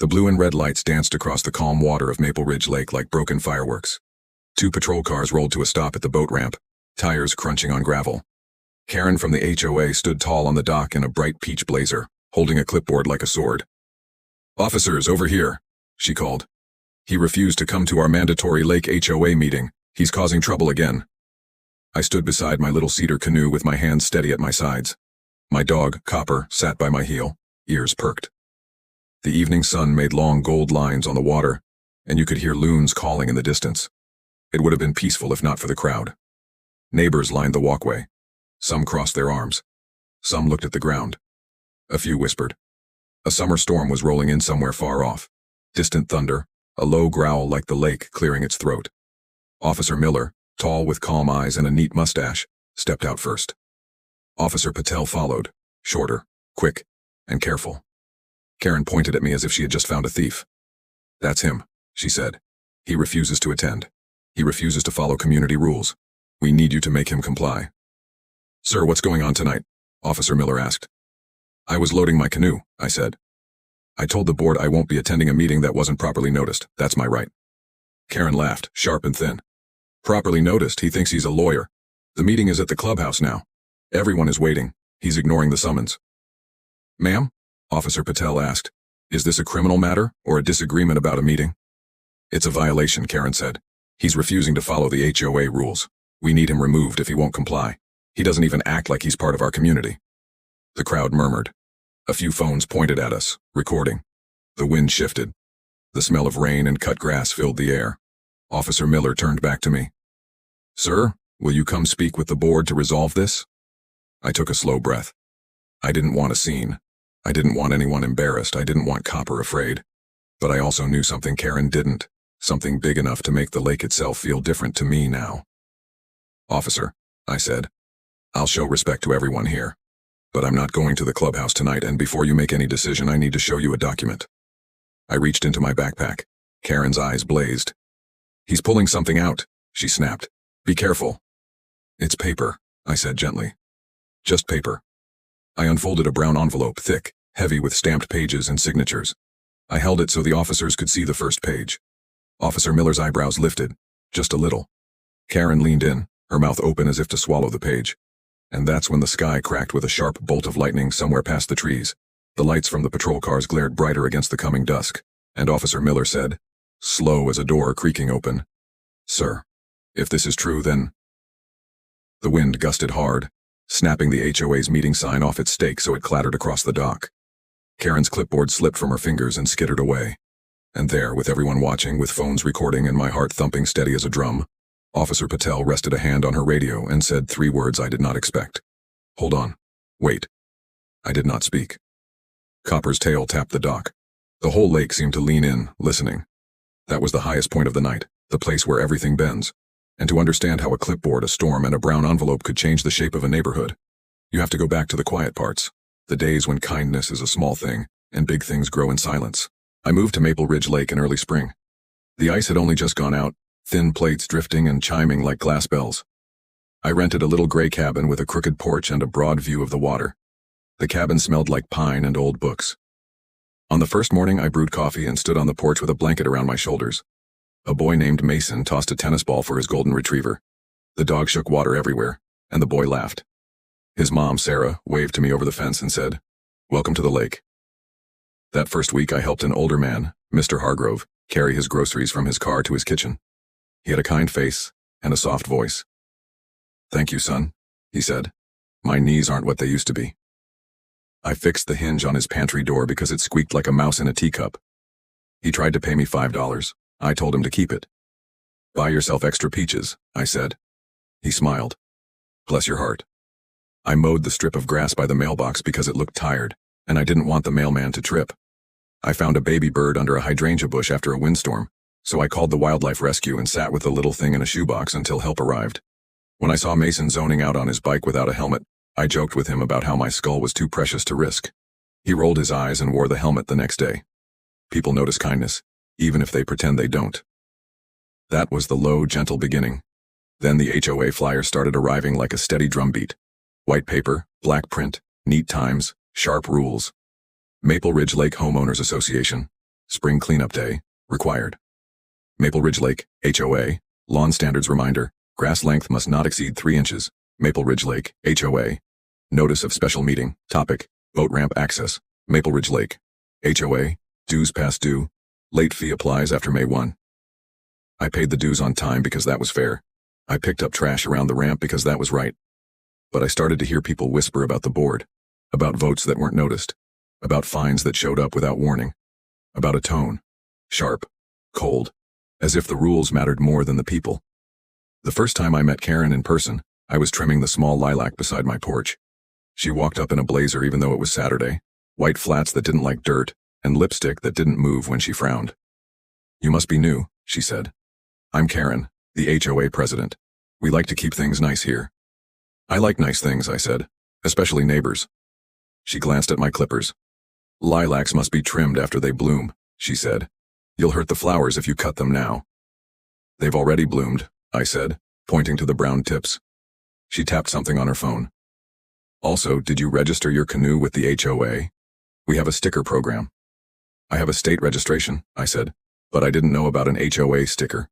The blue and red lights danced across the calm water of Maple Ridge Lake like broken fireworks. 2 patrol cars rolled to a stop at the boat ramp, tires crunching on gravel. Karen from the HOA stood tall on the dock in a bright peach blazer, holding a clipboard like a sword. "Officers, over here," she called. "He refused to come to our mandatory Lake HOA meeting. He's causing trouble again." I stood beside my little cedar canoe with my hands steady at my sides. My dog, Copper, sat by my heel, ears perked. The evening sun made long gold lines on the water, and you could hear loons calling in the distance. It would have been peaceful if not for the crowd. Neighbors lined the walkway. Some crossed their arms. Some looked at the ground. A few whispered. A summer storm was rolling in somewhere far off. Distant thunder, a low growl like the lake clearing its throat. Officer Miller, tall with calm eyes and a neat mustache, stepped out first. Officer Patel followed, shorter, quick, and careful. Karen pointed at me as if she had just found a thief. "That's him," she said. "He refuses to attend. He refuses to follow community rules. We need you to make him comply." "Sir, what's going on tonight?" Officer Miller asked. "I was loading my canoe," I said. "I told the board I won't be attending a meeting that wasn't properly noticed. That's my right." Karen laughed, sharp and thin. "Properly noticed? He thinks he's a lawyer. The meeting is at the clubhouse now. Everyone is waiting. He's ignoring the summons." "Ma'am?" Officer Patel asked. "Is this a criminal matter or a disagreement about a meeting?" "It's a violation," Karen said. "He's refusing to follow the HOA rules. We need him removed if he won't comply. He doesn't even act like he's part of our community." The crowd murmured. A few phones pointed at us, recording. The wind shifted. The smell of rain and cut grass filled the air. Officer Miller turned back to me. "Sir, will you come speak with the board to resolve this?" I took a slow breath. I didn't want a scene. I didn't want anyone embarrassed. I didn't want Copper afraid. But I also knew something Karen didn't, something big enough to make the lake itself feel different to me now. "Officer," I said, "I'll show respect to everyone here. But I'm not going to the clubhouse tonight, and before you make any decision, I need to show you a document." I reached into my backpack. Karen's eyes blazed. "He's pulling something out," she snapped. "Be careful." "It's paper," I said gently. "Just paper." I unfolded a brown envelope, thick, heavy with stamped pages and signatures. I held it so the officers could see the first page. Officer Miller's eyebrows lifted, just a little. Karen leaned in, her mouth open as if to swallow the page. And that's when the sky cracked with a sharp bolt of lightning somewhere past the trees. The lights from the patrol cars glared brighter against the coming dusk, and Officer Miller said, slow as a door creaking open, "Sir, if this is true, then—" The wind gusted hard, snapping the HOA's meeting sign off its stake so it clattered across the dock. Karen's clipboard slipped from her fingers and skittered away. And there, with everyone watching, with phones recording and my heart thumping steady as a drum, Officer Patel rested a hand on her radio and said 3 words I did not expect. "Hold on. Wait." I did not speak. Copper's tail tapped the dock. The whole lake seemed to lean in, listening. That was the highest point of the night, the place where everything bends. And to understand how a clipboard, a storm, and a brown envelope could change the shape of a neighborhood, you have to go back to the quiet parts, the days when kindness is a small thing, and big things grow in silence. I moved to Maple Ridge Lake in early spring. The ice had only just gone out, thin plates drifting and chiming like glass bells. I rented a little gray cabin with a crooked porch and a broad view of the water. The cabin smelled like pine and old books. On the first morning, I brewed coffee and stood on the porch with a blanket around my shoulders. A boy named Mason tossed a tennis ball for his golden retriever. The dog shook water everywhere, and the boy laughed. His mom, Sarah, waved to me over the fence and said, "Welcome to the lake." That first week, I helped an older man, Mr. Hargrove, carry his groceries from his car to his kitchen. He had a kind face and a soft voice. "Thank you, son," he said. "My knees aren't what they used to be." I fixed the hinge on his pantry door because it squeaked like a mouse in a teacup. He tried to pay me $5. I told him to keep it. "Buy yourself extra peaches," I said. He smiled. "Bless your heart." I mowed the strip of grass by the mailbox because it looked tired, and I didn't want the mailman to trip. I found a baby bird under a hydrangea bush after a windstorm, so I called the wildlife rescue and sat with the little thing in a shoebox until help arrived. When I saw Mason zoning out on his bike without a helmet, I joked with him about how my skull was too precious to risk. He rolled his eyes and wore the helmet the next day. People notice kindness, even if they pretend they don't. That was the low, gentle beginning. Then the HOA flyers started arriving like a steady drumbeat. White paper, black print, neat times, sharp rules. Maple Ridge Lake Homeowners Association. Spring cleanup day, required. Maple Ridge Lake, HOA, lawn standards reminder, grass length must not exceed 3 inches. Maple Ridge Lake, HOA. Notice of special meeting, topic, boat ramp access. Maple Ridge Lake, HOA, dues past due. Late fee applies after May 1. I paid the dues on time because that was fair. I picked up trash around the ramp because that was right. But I started to hear people whisper about the board, about votes that weren't noticed, about fines that showed up without warning, about a tone, sharp, cold, as if the rules mattered more than the people. The first time I met Karen in person, I was trimming the small lilac beside my porch. She walked up in a blazer even though it was Saturday, white flats that didn't like dirt, and lipstick that didn't move when she frowned. "You must be new," she said. "I'm Karen, the HOA president. We like to keep things nice here." "I like nice things," I said, "especially neighbors." She glanced at my clippers. "Lilacs must be trimmed after they bloom," she said. "You'll hurt the flowers if you cut them now." "They've already bloomed," I said, pointing to the brown tips. She tapped something on her phone. "Also, did you register your canoe with the HOA? We have a sticker program." "I have a state registration," I said, "but I didn't know about an HOA sticker."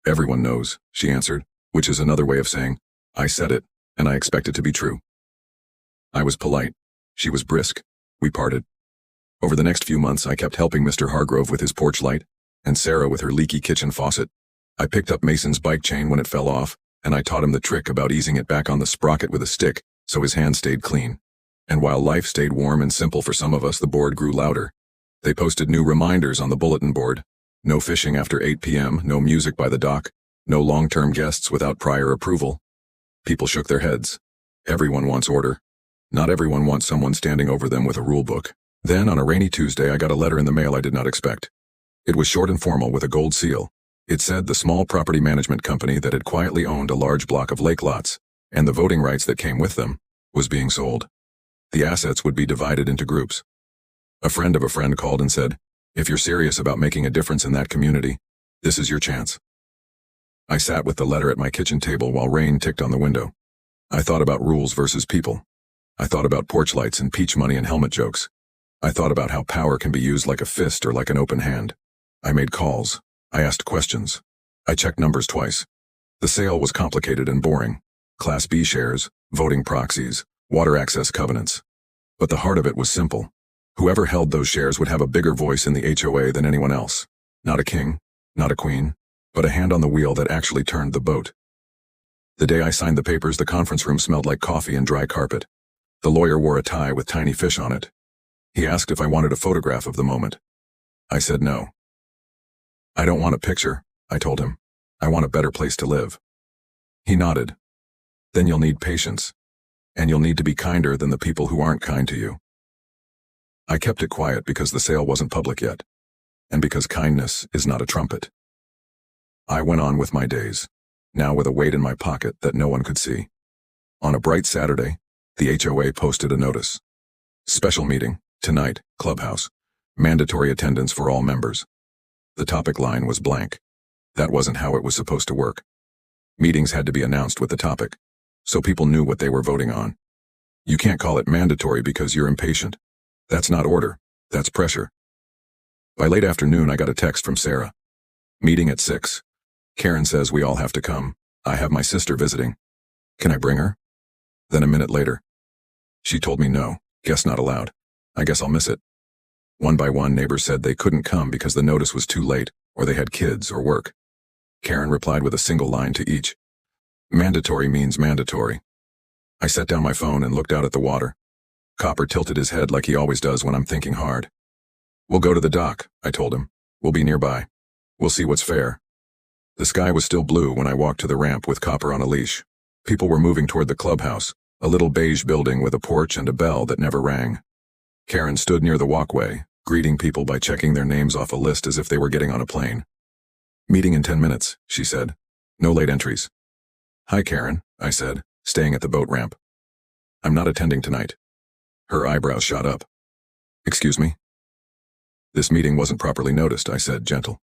"Everyone knows," she answered, which is another way of saying, "I said it, and I expect it to be true." I was polite. She was brisk. We parted. Over the next few months, I kept helping Mr. Hargrove with his porch light, and Sarah with her leaky kitchen faucet. I picked up Mason's bike chain when it fell off, and I taught him the trick about easing it back on the sprocket with a stick, so his hand stayed clean. And while life stayed warm and simple for some of us, the board grew louder. They posted new reminders on the bulletin board. No fishing after 8 p.m., no music by the dock, no long-term guests without prior approval. People shook their heads. Everyone wants order. Not everyone wants someone standing over them with a rule book. Then, on a rainy Tuesday, I got a letter in the mail I did not expect. It was short and formal with a gold seal. It said the small property management company that had quietly owned a large block of lake lots, and the voting rights that came with them, was being sold. The assets would be divided into groups. A friend of a friend called and said, "If you're serious about making a difference in that community, this is your chance." I sat with the letter at my kitchen table while rain ticked on the window. I thought about rules versus people. I thought about porch lights and peach money and helmet jokes. I thought about how power can be used like a fist or like an open hand. I made calls. I asked questions. I checked numbers twice. The sale was complicated and boring. Class B shares, voting proxies, water access covenants. But the heart of it was simple. Whoever held those shares would have a bigger voice in the HOA than anyone else. Not a king, not a queen, but a hand on the wheel that actually turned the boat. The day I signed the papers, the conference room smelled like coffee and dry carpet. The lawyer wore a tie with tiny fish on it. He asked if I wanted a photograph of the moment. I said no. "I don't want a picture," I told him. "I want a better place to live." He nodded. "Then you'll need patience. And you'll need to be kinder than the people who aren't kind to you." I kept it quiet because the sale wasn't public yet, and because kindness is not a trumpet. I went on with my days, now with a weight in my pocket that no one could see. On a bright Saturday, the HOA posted a notice. "Special meeting, tonight, clubhouse. Mandatory attendance for all members." The topic line was blank. That wasn't how it was supposed to work. Meetings had to be announced with the topic, so people knew what they were voting on. You can't call it mandatory because you're impatient. That's not order, that's pressure. By late afternoon, I got a text from Sarah. "Meeting at 6. Karen says we all have to come. I have my sister visiting. Can I bring her?" Then a minute later, "She told me no, guest not allowed. I guess I'll miss it." One by one, neighbors said they couldn't come because the notice was too late, or they had kids or work. Karen replied with a single line to each. "Mandatory means mandatory." I set down my phone and looked out at the water. Copper tilted his head like he always does when I'm thinking hard. "We'll go to the dock," I told him. "We'll be nearby. We'll see what's fair." The sky was still blue when I walked to the ramp with Copper on a leash. People were moving toward the clubhouse, a little beige building with a porch and a bell that never rang. Karen stood near the walkway, greeting people by checking their names off a list as if they were getting on a plane. "Meeting in 10 minutes, she said. "No late entries." "Hi, Karen," I said, staying at the boat ramp. "I'm not attending tonight." Her eyebrows shot up. "Excuse me?" "This meeting wasn't properly noticed," I said, gentle.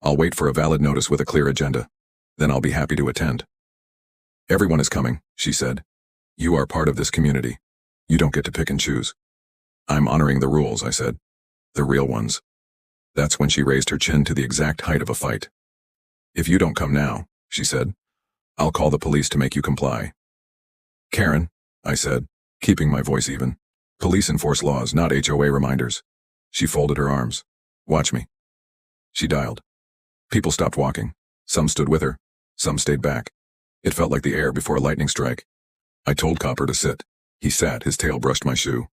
"I'll wait for a valid notice with a clear agenda. Then I'll be happy to attend." "Everyone is coming," she said. "You are part of this community. You don't get to pick and choose." "I'm honoring the rules," I said. "The real ones." That's when she raised her chin to the exact height of a fight. "If you don't come now," she said, "I'll call the police to make you comply." "Karen," I said, keeping my voice even. "Police enforce laws, not HOA reminders." She folded her arms. "Watch me." She dialed. People stopped walking. Some stood with her. Some stayed back. It felt like the air before a lightning strike. I told Copper to sit. He sat, his tail brushed my shoe.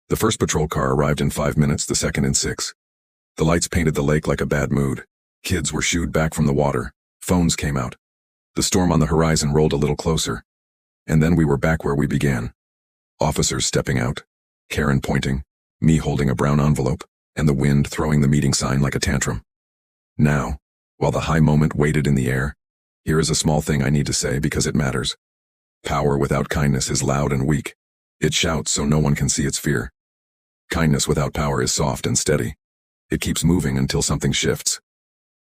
The first patrol car arrived in 5 minutes, the second in 6. The lights painted the lake like a bad mood. Kids were shooed back from the water. Phones came out. The storm on the horizon rolled a little closer. And then we were back where we began. Officers stepping out. Karen pointing. Me holding a brown envelope. And the wind throwing the meeting sign like a tantrum. Now, while the high moment waited in the air, here is a small thing I need to say because it matters. Power without kindness is loud and weak. It shouts so no one can see its fear. Kindness without power is soft and steady. It keeps moving until something shifts.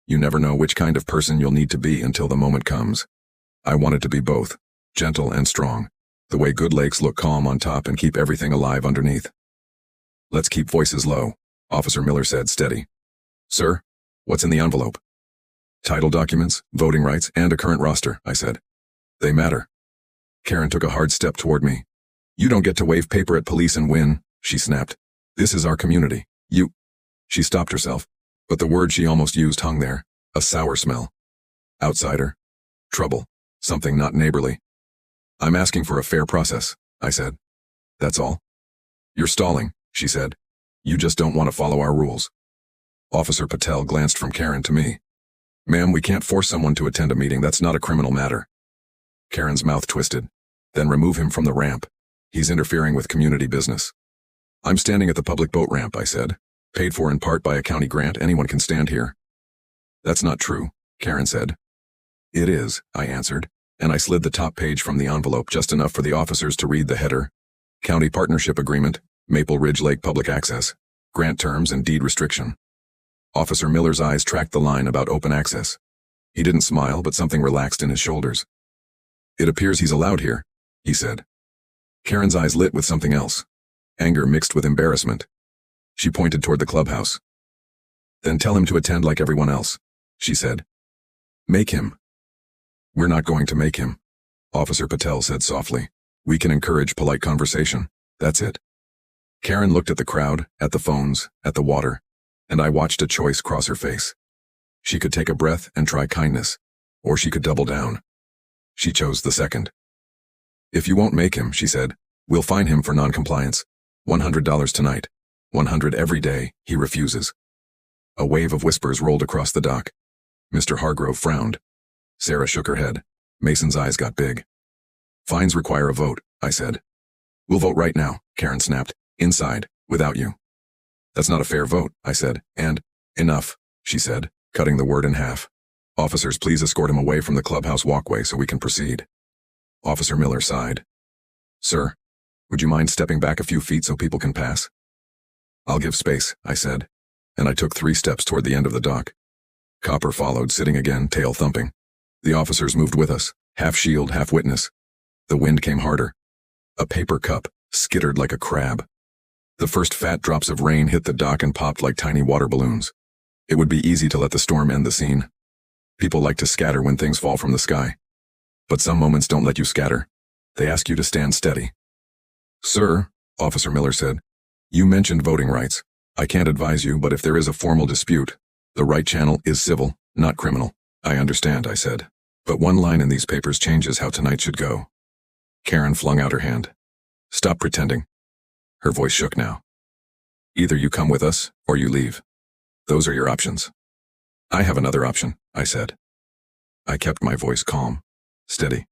You never know which kind of person you'll need to be until the moment comes. I wanted to be both, gentle and strong, the way good lakes look calm on top and keep everything alive underneath. "Let's keep voices low," Officer Miller said, steady. "Sir, what's in the envelope?" "Title documents, voting rights, and a current roster," I said. "They matter." Karen took a hard step toward me. "You don't get to wave paper at police and win," she snapped. "This is our community. You—" She stopped herself, but the word she almost used hung there, a sour smell. Outsider. Trouble. Something not neighborly. "I'm asking for a fair process," I said. "That's all." "You're stalling," she said. "You just don't want to follow our rules." Officer Patel glanced from Karen to me. "Ma'am, we can't force someone to attend a meeting. That's not a criminal matter." Karen's mouth twisted. "Then remove him from the ramp. He's interfering with community business." "I'm standing at the public boat ramp," I said. "Paid for in part by a county grant. Anyone can stand here." "That's not true," Karen said. "It is," I answered, and I slid the top page from the envelope just enough for the officers to read the header. "County Partnership Agreement, Maple Ridge Lake Public Access, Grant Terms and Deed Restriction." Officer Miller's eyes tracked the line about open access. He didn't smile, but something relaxed in his shoulders. "It appears he's allowed here," he said. Karen's eyes lit with something else. Anger mixed with embarrassment. She pointed toward the clubhouse. "Then tell him to attend like everyone else," she said. "Make him." "We're not going to make him," Officer Patel said softly. "We can encourage polite conversation. That's it." Karen looked at the crowd, at the phones, at the water, and I watched a choice cross her face. She could take a breath and try kindness, or she could double down. She chose the second. "If you won't make him," she said, "we'll fine him for noncompliance. $100 tonight. 100 every day, he refuses." A wave of whispers rolled across the dock. Mr. Hargrove frowned. Sarah shook her head. Mason's eyes got big. "Fines require a vote," I said. "We'll vote right now," Karen snapped. "Inside, without you." "That's not a fair vote," I said, and, "Enough," she said, cutting the word in half. "Officers, please escort him away from the clubhouse walkway so we can proceed." Officer Miller sighed. "Sir, would you mind stepping back a few feet so people can pass?" "I'll give space," I said, and I took 3 steps toward the end of the dock. Copper followed, sitting again, tail thumping. The officers moved with us, half shield, half witness. The wind came harder. A paper cup skittered like a crab. The first fat drops of rain hit the dock and popped like tiny water balloons. It would be easy to let the storm end the scene. People like to scatter when things fall from the sky. But some moments don't let you scatter. They ask you to stand steady. "Sir," Officer Miller said, "you mentioned voting rights. I can't advise you, but if there is a formal dispute, the right channel is civil, not criminal." "I understand," I said. "But one line in these papers changes how tonight should go." Karen flung out her hand. "Stop pretending." Her voice shook now. "Either you come with us, or you leave. Those are your options." "I have another option," I said. I kept my voice calm, steady.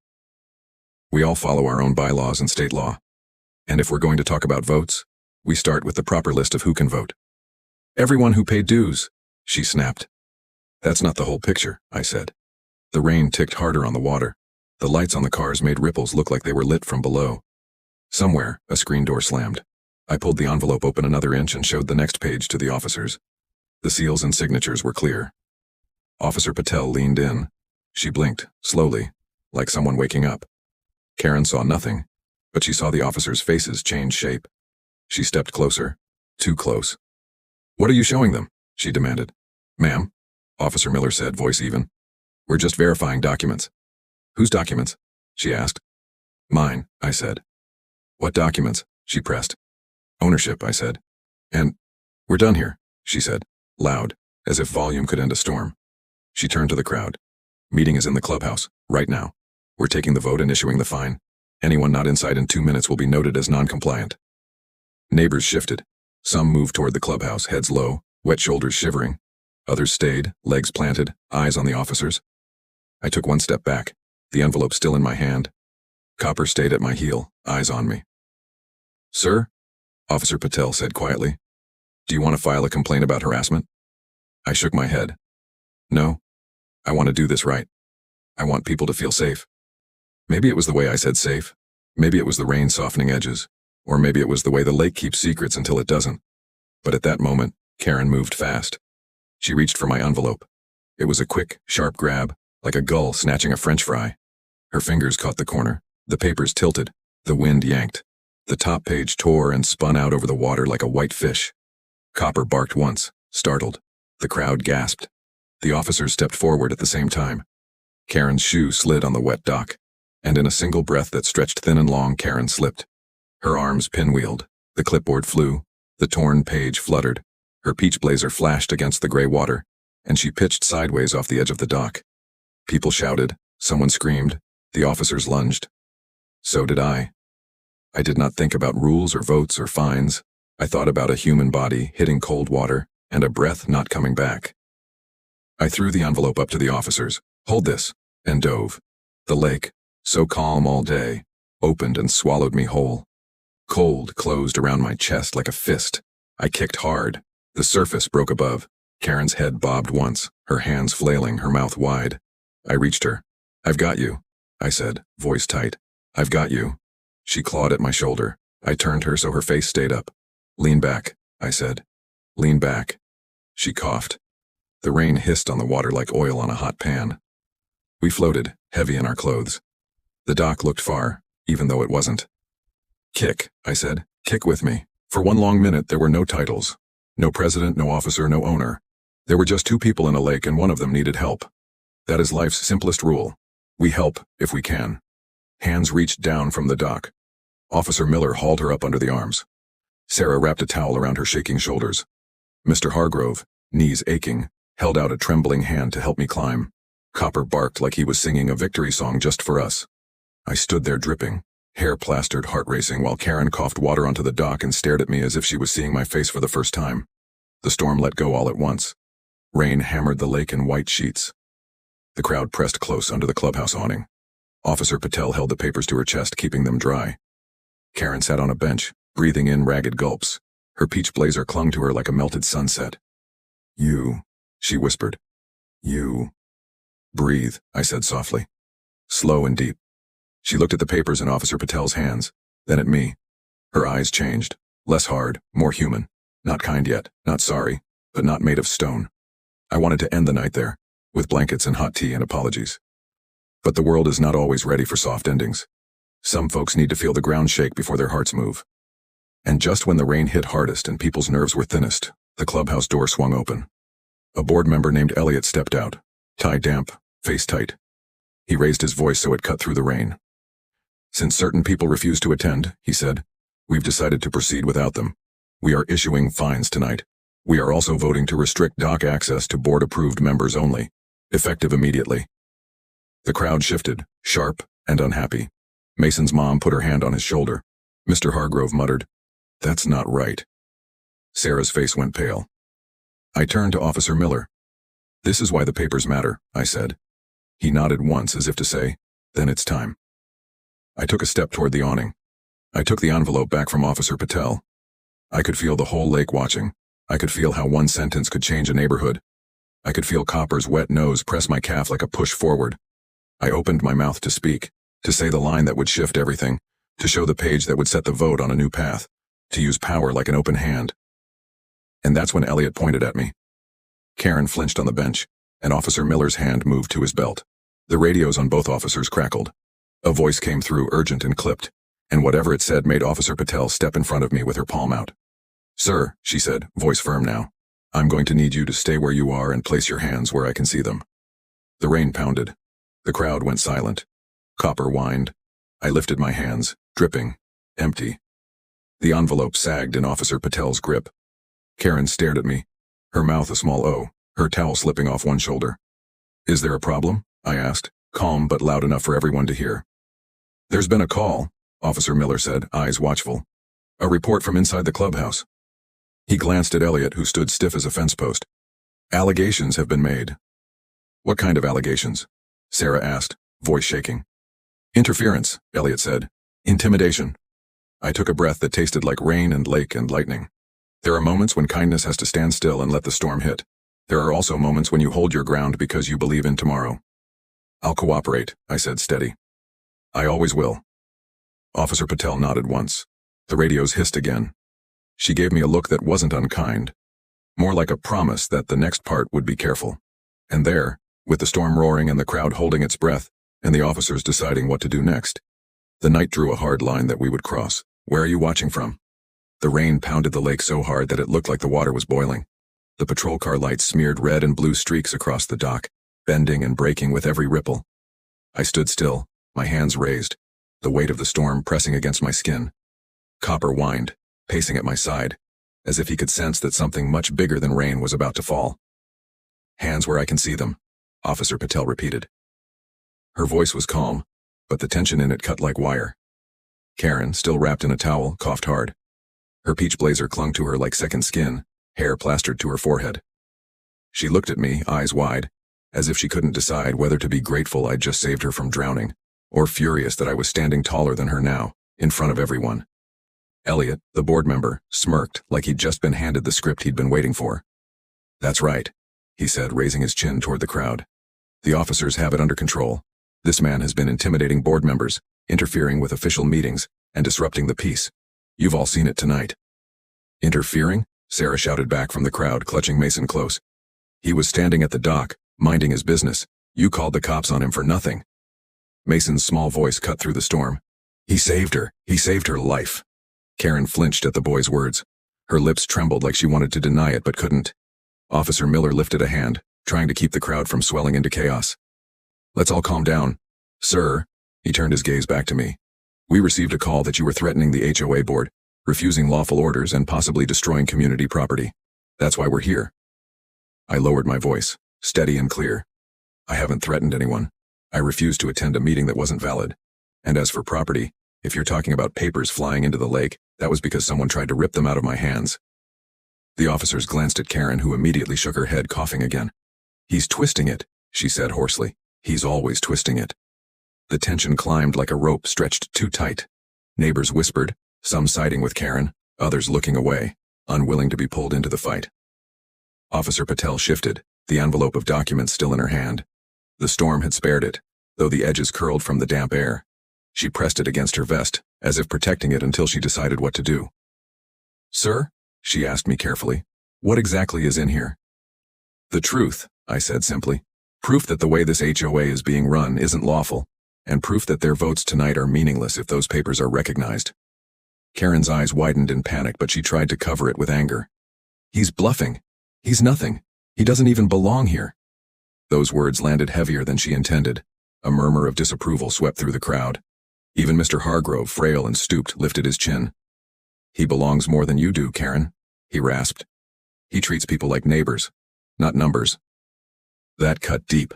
We all follow our own bylaws and state law. And if we're going to talk about votes, we start with the proper list of who can vote. "Everyone who paid dues," she snapped. "That's not the whole picture," I said. The rain ticked harder on the water. The lights on the cars made ripples look like they were lit from below. Somewhere, a screen door slammed. I pulled the envelope open another inch and showed the next page to the officers. The seals and signatures were clear. Officer Patel leaned in. She blinked, slowly, like someone waking up. Karen saw nothing, but she saw the officers' faces change shape. She stepped closer, too close. "What are you showing them?" she demanded. Ma'am, Officer Miller said, voice even. We're just verifying documents. Whose documents? She asked. Mine, I said. What documents? She pressed. Ownership, I said. And we're done here, she said, loud, as if volume could end a storm. She turned to the crowd. Meeting is in the clubhouse, right now. We're taking the vote and issuing the fine. Anyone not inside in 2 minutes will be noted as non-compliant. Neighbors shifted. Some moved toward the clubhouse, heads low, wet shoulders shivering. Others stayed, legs planted, eyes on the officers. I took one step back, the envelope still in my hand. Copper stayed at my heel, eyes on me. Sir? Officer Patel said quietly. Do you want to file a complaint about harassment? I shook my head. No. I want to do this right. I want people to feel safe. Maybe it was the way I said safe. Maybe it was the rain softening edges. Or maybe it was the way the lake keeps secrets until it doesn't. But at that moment, Karen moved fast. She reached for my envelope. It was a quick, sharp grab, like a gull snatching a French fry. Her fingers caught the corner. The papers tilted. The wind yanked. The top page tore and spun out over the water like a white fish. Copper barked once, startled. The crowd gasped. The officers stepped forward at the same time. Karen's shoe slid on the wet dock, and in a single breath that stretched thin and long, Karen slipped. Her arms pinwheeled. The clipboard flew. The torn page fluttered. Her peach blazer flashed against the gray water, and she pitched sideways off the edge of the dock. People shouted. Someone screamed. The officers lunged. So did I. I did not think about rules or votes or fines. I thought about a human body hitting cold water and a breath not coming back. I threw the envelope up to the officers. Hold this, and dove. The lake, so calm all day, opened and swallowed me whole. Cold closed around my chest like a fist. I kicked hard. The surface broke above. Karen's head bobbed once, her hands flailing, her mouth wide. I reached her. I've got you, I said, voice tight. I've got you. She clawed at my shoulder. I turned her so her face stayed up. Lean back, I said. Lean back. She coughed. The rain hissed on the water like oil on a hot pan. We floated, heavy in our clothes. The dock looked far, even though it wasn't. Kick, I said. Kick with me. For one long minute, there were no titles. No president, no officer, no owner. There were just two people in a lake, and one of them needed help. That is life's simplest rule. We help if we can. Hands reached down from the dock. Officer Miller hauled her up under the arms. Sarah wrapped a towel around her shaking shoulders. Mr. Hargrove, knees aching, held out a trembling hand to help me climb. Copper barked like he was singing a victory song just for us. I stood there dripping, hair plastered, heart racing, while Karen coughed water onto the dock and stared at me as if she was seeing my face for the first time. The storm let go all at once. Rain hammered the lake in white sheets. The crowd pressed close under the clubhouse awning. Officer Patel held the papers to her chest, keeping them dry. Karen sat on a bench, breathing in ragged gulps. Her peach blazer clung to her like a melted sunset. You, she whispered. You. Breathe, I said softly. Slow and deep. She looked at the papers in Officer Patel's hands, then at me. Her eyes changed, less hard, more human. Not kind yet, not sorry, but not made of stone. I wanted to end the night there, with blankets and hot tea and apologies. But the world is not always ready for soft endings. Some folks need to feel the ground shake before their hearts move. And just when the rain hit hardest and people's nerves were thinnest, the clubhouse door swung open. A board member named Elliot stepped out, tie damp, face tight. He raised his voice so it cut through the rain. Since certain people refused to attend, he said, we've decided to proceed without them. We are issuing fines tonight. We are also voting to restrict dock access to board-approved members only, effective immediately. The crowd shifted, sharp and unhappy. Mason's mom put her hand on his shoulder. Mr. Hargrove muttered, "That's not right." Sarah's face went pale. I turned to Officer Miller. "This is why the papers matter," I said. He nodded once as if to say, "Then it's time." I took a step toward the awning. I took the envelope back from Officer Patel. I could feel the whole lake watching. I could feel how one sentence could change a neighborhood. I could feel Copper's wet nose press my calf like a push forward. I opened my mouth to speak, to say the line that would shift everything, to show the page that would set the vote on a new path, to use power like an open hand. And that's when Elliot pointed at me. Karen flinched on the bench, and Officer Miller's hand moved to his belt. The radios on both officers crackled. A voice came through, urgent and clipped, and whatever it said made Officer Patel step in front of me with her palm out. "Sir," she said, voice firm now. I'm going to need you to stay where you are and place your hands where I can see them. The rain pounded. The crowd went silent. Copper whined. I lifted my hands, dripping, empty. The envelope sagged in Officer Patel's grip. Karen stared at me, her mouth a small O, her towel slipping off one shoulder. Is there a problem? I asked, calm but loud enough for everyone to hear. There's been a call, Officer Miller said, eyes watchful. A report from inside the clubhouse. He glanced at Elliot, who stood stiff as a fence post. Allegations have been made. What kind of allegations? Sarah asked, voice shaking. Interference, Elliot said. Intimidation. I took a breath that tasted like rain and lake and lightning. There are moments when kindness has to stand still and let the storm hit. There are also moments when you hold your ground because you believe in tomorrow. I'll cooperate, I said, steady. I always will. Officer Patel nodded once. The radios hissed again. She gave me a look that wasn't unkind, more like a promise that the next part would be careful. And there, with the storm roaring and the crowd holding its breath, and the officers deciding what to do next, the night drew a hard line that we would cross. Where are you watching from? The rain pounded the lake so hard that it looked like the water was boiling. The patrol car lights smeared red and blue streaks across the dock, bending and breaking with every ripple. I stood still, my hands raised, the weight of the storm pressing against my skin. Copper whined, pacing at my side, as if he could sense that something much bigger than rain was about to fall. Hands where I can see them, Officer Patel repeated. Her voice was calm, but the tension in it cut like wire. Karen, still wrapped in a towel, coughed hard. Her peach blazer clung to her like second skin, hair plastered to her forehead. She looked at me, eyes wide, as if she couldn't decide whether to be grateful I'd just saved her from drowning, or furious that I was standing taller than her now, in front of everyone. Elliot, the board member, smirked like he'd just been handed the script he'd been waiting for. That's right, he said, raising his chin toward the crowd. The officers have it under control. This man has been intimidating board members, interfering with official meetings, and disrupting the peace. You've all seen it tonight. Interfering? Sarah shouted back from the crowd, clutching Mason close. He was standing at the dock, minding his business. You called the cops on him for nothing. Mason's small voice cut through the storm. He saved her. He saved her life. Karen flinched at the boy's words. Her lips trembled like she wanted to deny it but couldn't. Officer Miller lifted a hand, trying to keep the crowd from swelling into chaos. Let's all calm down. Sir, he turned his gaze back to me. We received a call that you were threatening the HOA board, refusing lawful orders and possibly destroying community property. That's why we're here. I lowered my voice, steady and clear. I haven't threatened anyone. I refused to attend a meeting that wasn't valid. And as for property, if you're talking about papers flying into the lake, that was because someone tried to rip them out of my hands. The officers glanced at Karen, who immediately shook her head, coughing again. He's twisting it, she said hoarsely. He's always twisting it. The tension climbed like a rope stretched too tight. Neighbors whispered, some siding with Karen, others looking away, unwilling to be pulled into the fight. Officer Patel shifted, the envelope of documents still in her hand. The storm had spared it, though the edges curled from the damp air. She pressed it against her vest, as if protecting it until she decided what to do. Sir? She asked me carefully. What exactly is in here? The truth, I said simply. Proof that the way this HOA is being run isn't lawful, and proof that their votes tonight are meaningless if those papers are recognized. Karen's eyes widened in panic, but she tried to cover it with anger. He's bluffing. He's nothing. He doesn't even belong here. Those words landed heavier than she intended. A murmur of disapproval swept through the crowd. Even Mr. Hargrove, frail and stooped, lifted his chin. He belongs more than you do, Karen, he rasped. He treats people like neighbors, not numbers. That cut deep.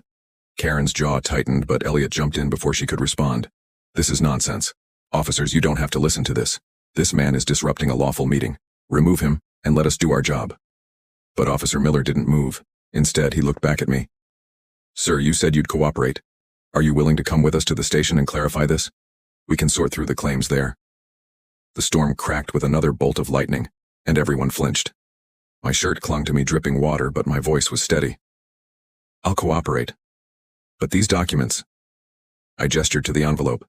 Karen's jaw tightened, but Elliot jumped in before she could respond. This is nonsense. Officers, you don't have to listen to this. This man is disrupting a lawful meeting. Remove him, and let us do our job. But Officer Miller didn't move. Instead, he looked back at me. Sir, you said you'd cooperate. Are you willing to come with us to the station and clarify this? We can sort through the claims there. The storm cracked with another bolt of lightning, and everyone flinched. My shirt clung to me, dripping water, but my voice was steady. I'll cooperate. But these documents... I gestured to the envelope.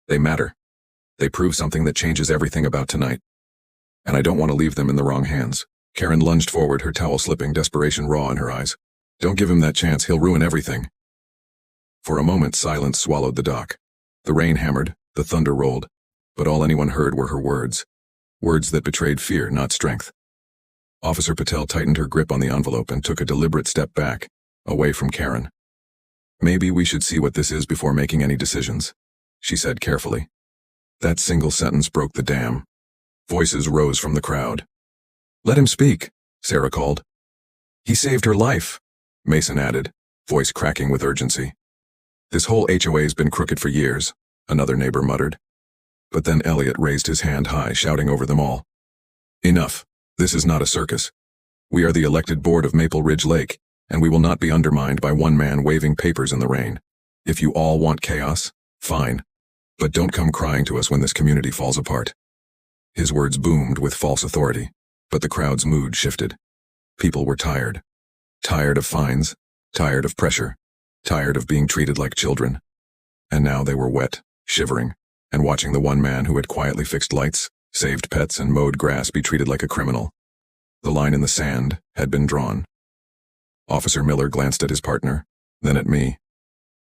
They matter. They prove something that changes everything about tonight. And I don't want to leave them in the wrong hands. Karen lunged forward, her towel slipping, desperation raw in her eyes. Don't give him that chance, he'll ruin everything. For a moment, silence swallowed the dock. The rain hammered, the thunder rolled, but all anyone heard were her words. Words that betrayed fear, not strength. Officer Patel tightened her grip on the envelope and took a deliberate step back, away from Karen. "Maybe we should see what this is before making any decisions," she said carefully. That single sentence broke the dam. Voices rose from the crowd. "Let him speak," Sarah called. "He saved her life," Mason added, voice cracking with urgency. "This whole HOA's been crooked for years," another neighbor muttered. But then Elliot raised his hand high, shouting over them all. "Enough. This is not a circus. We are the elected board of Maple Ridge Lake, and we will not be undermined by one man waving papers in the rain. If you all want chaos, fine. But don't come crying to us when this community falls apart." His words boomed with false authority, but the crowd's mood shifted. People were tired. Tired of fines, tired of pressure, tired of being treated like children. And now they were wet, shivering, and watching the one man who had quietly fixed lights, saved pets, and mowed grass be treated like a criminal. The line in the sand had been drawn. Officer Miller glanced at his partner, then at me.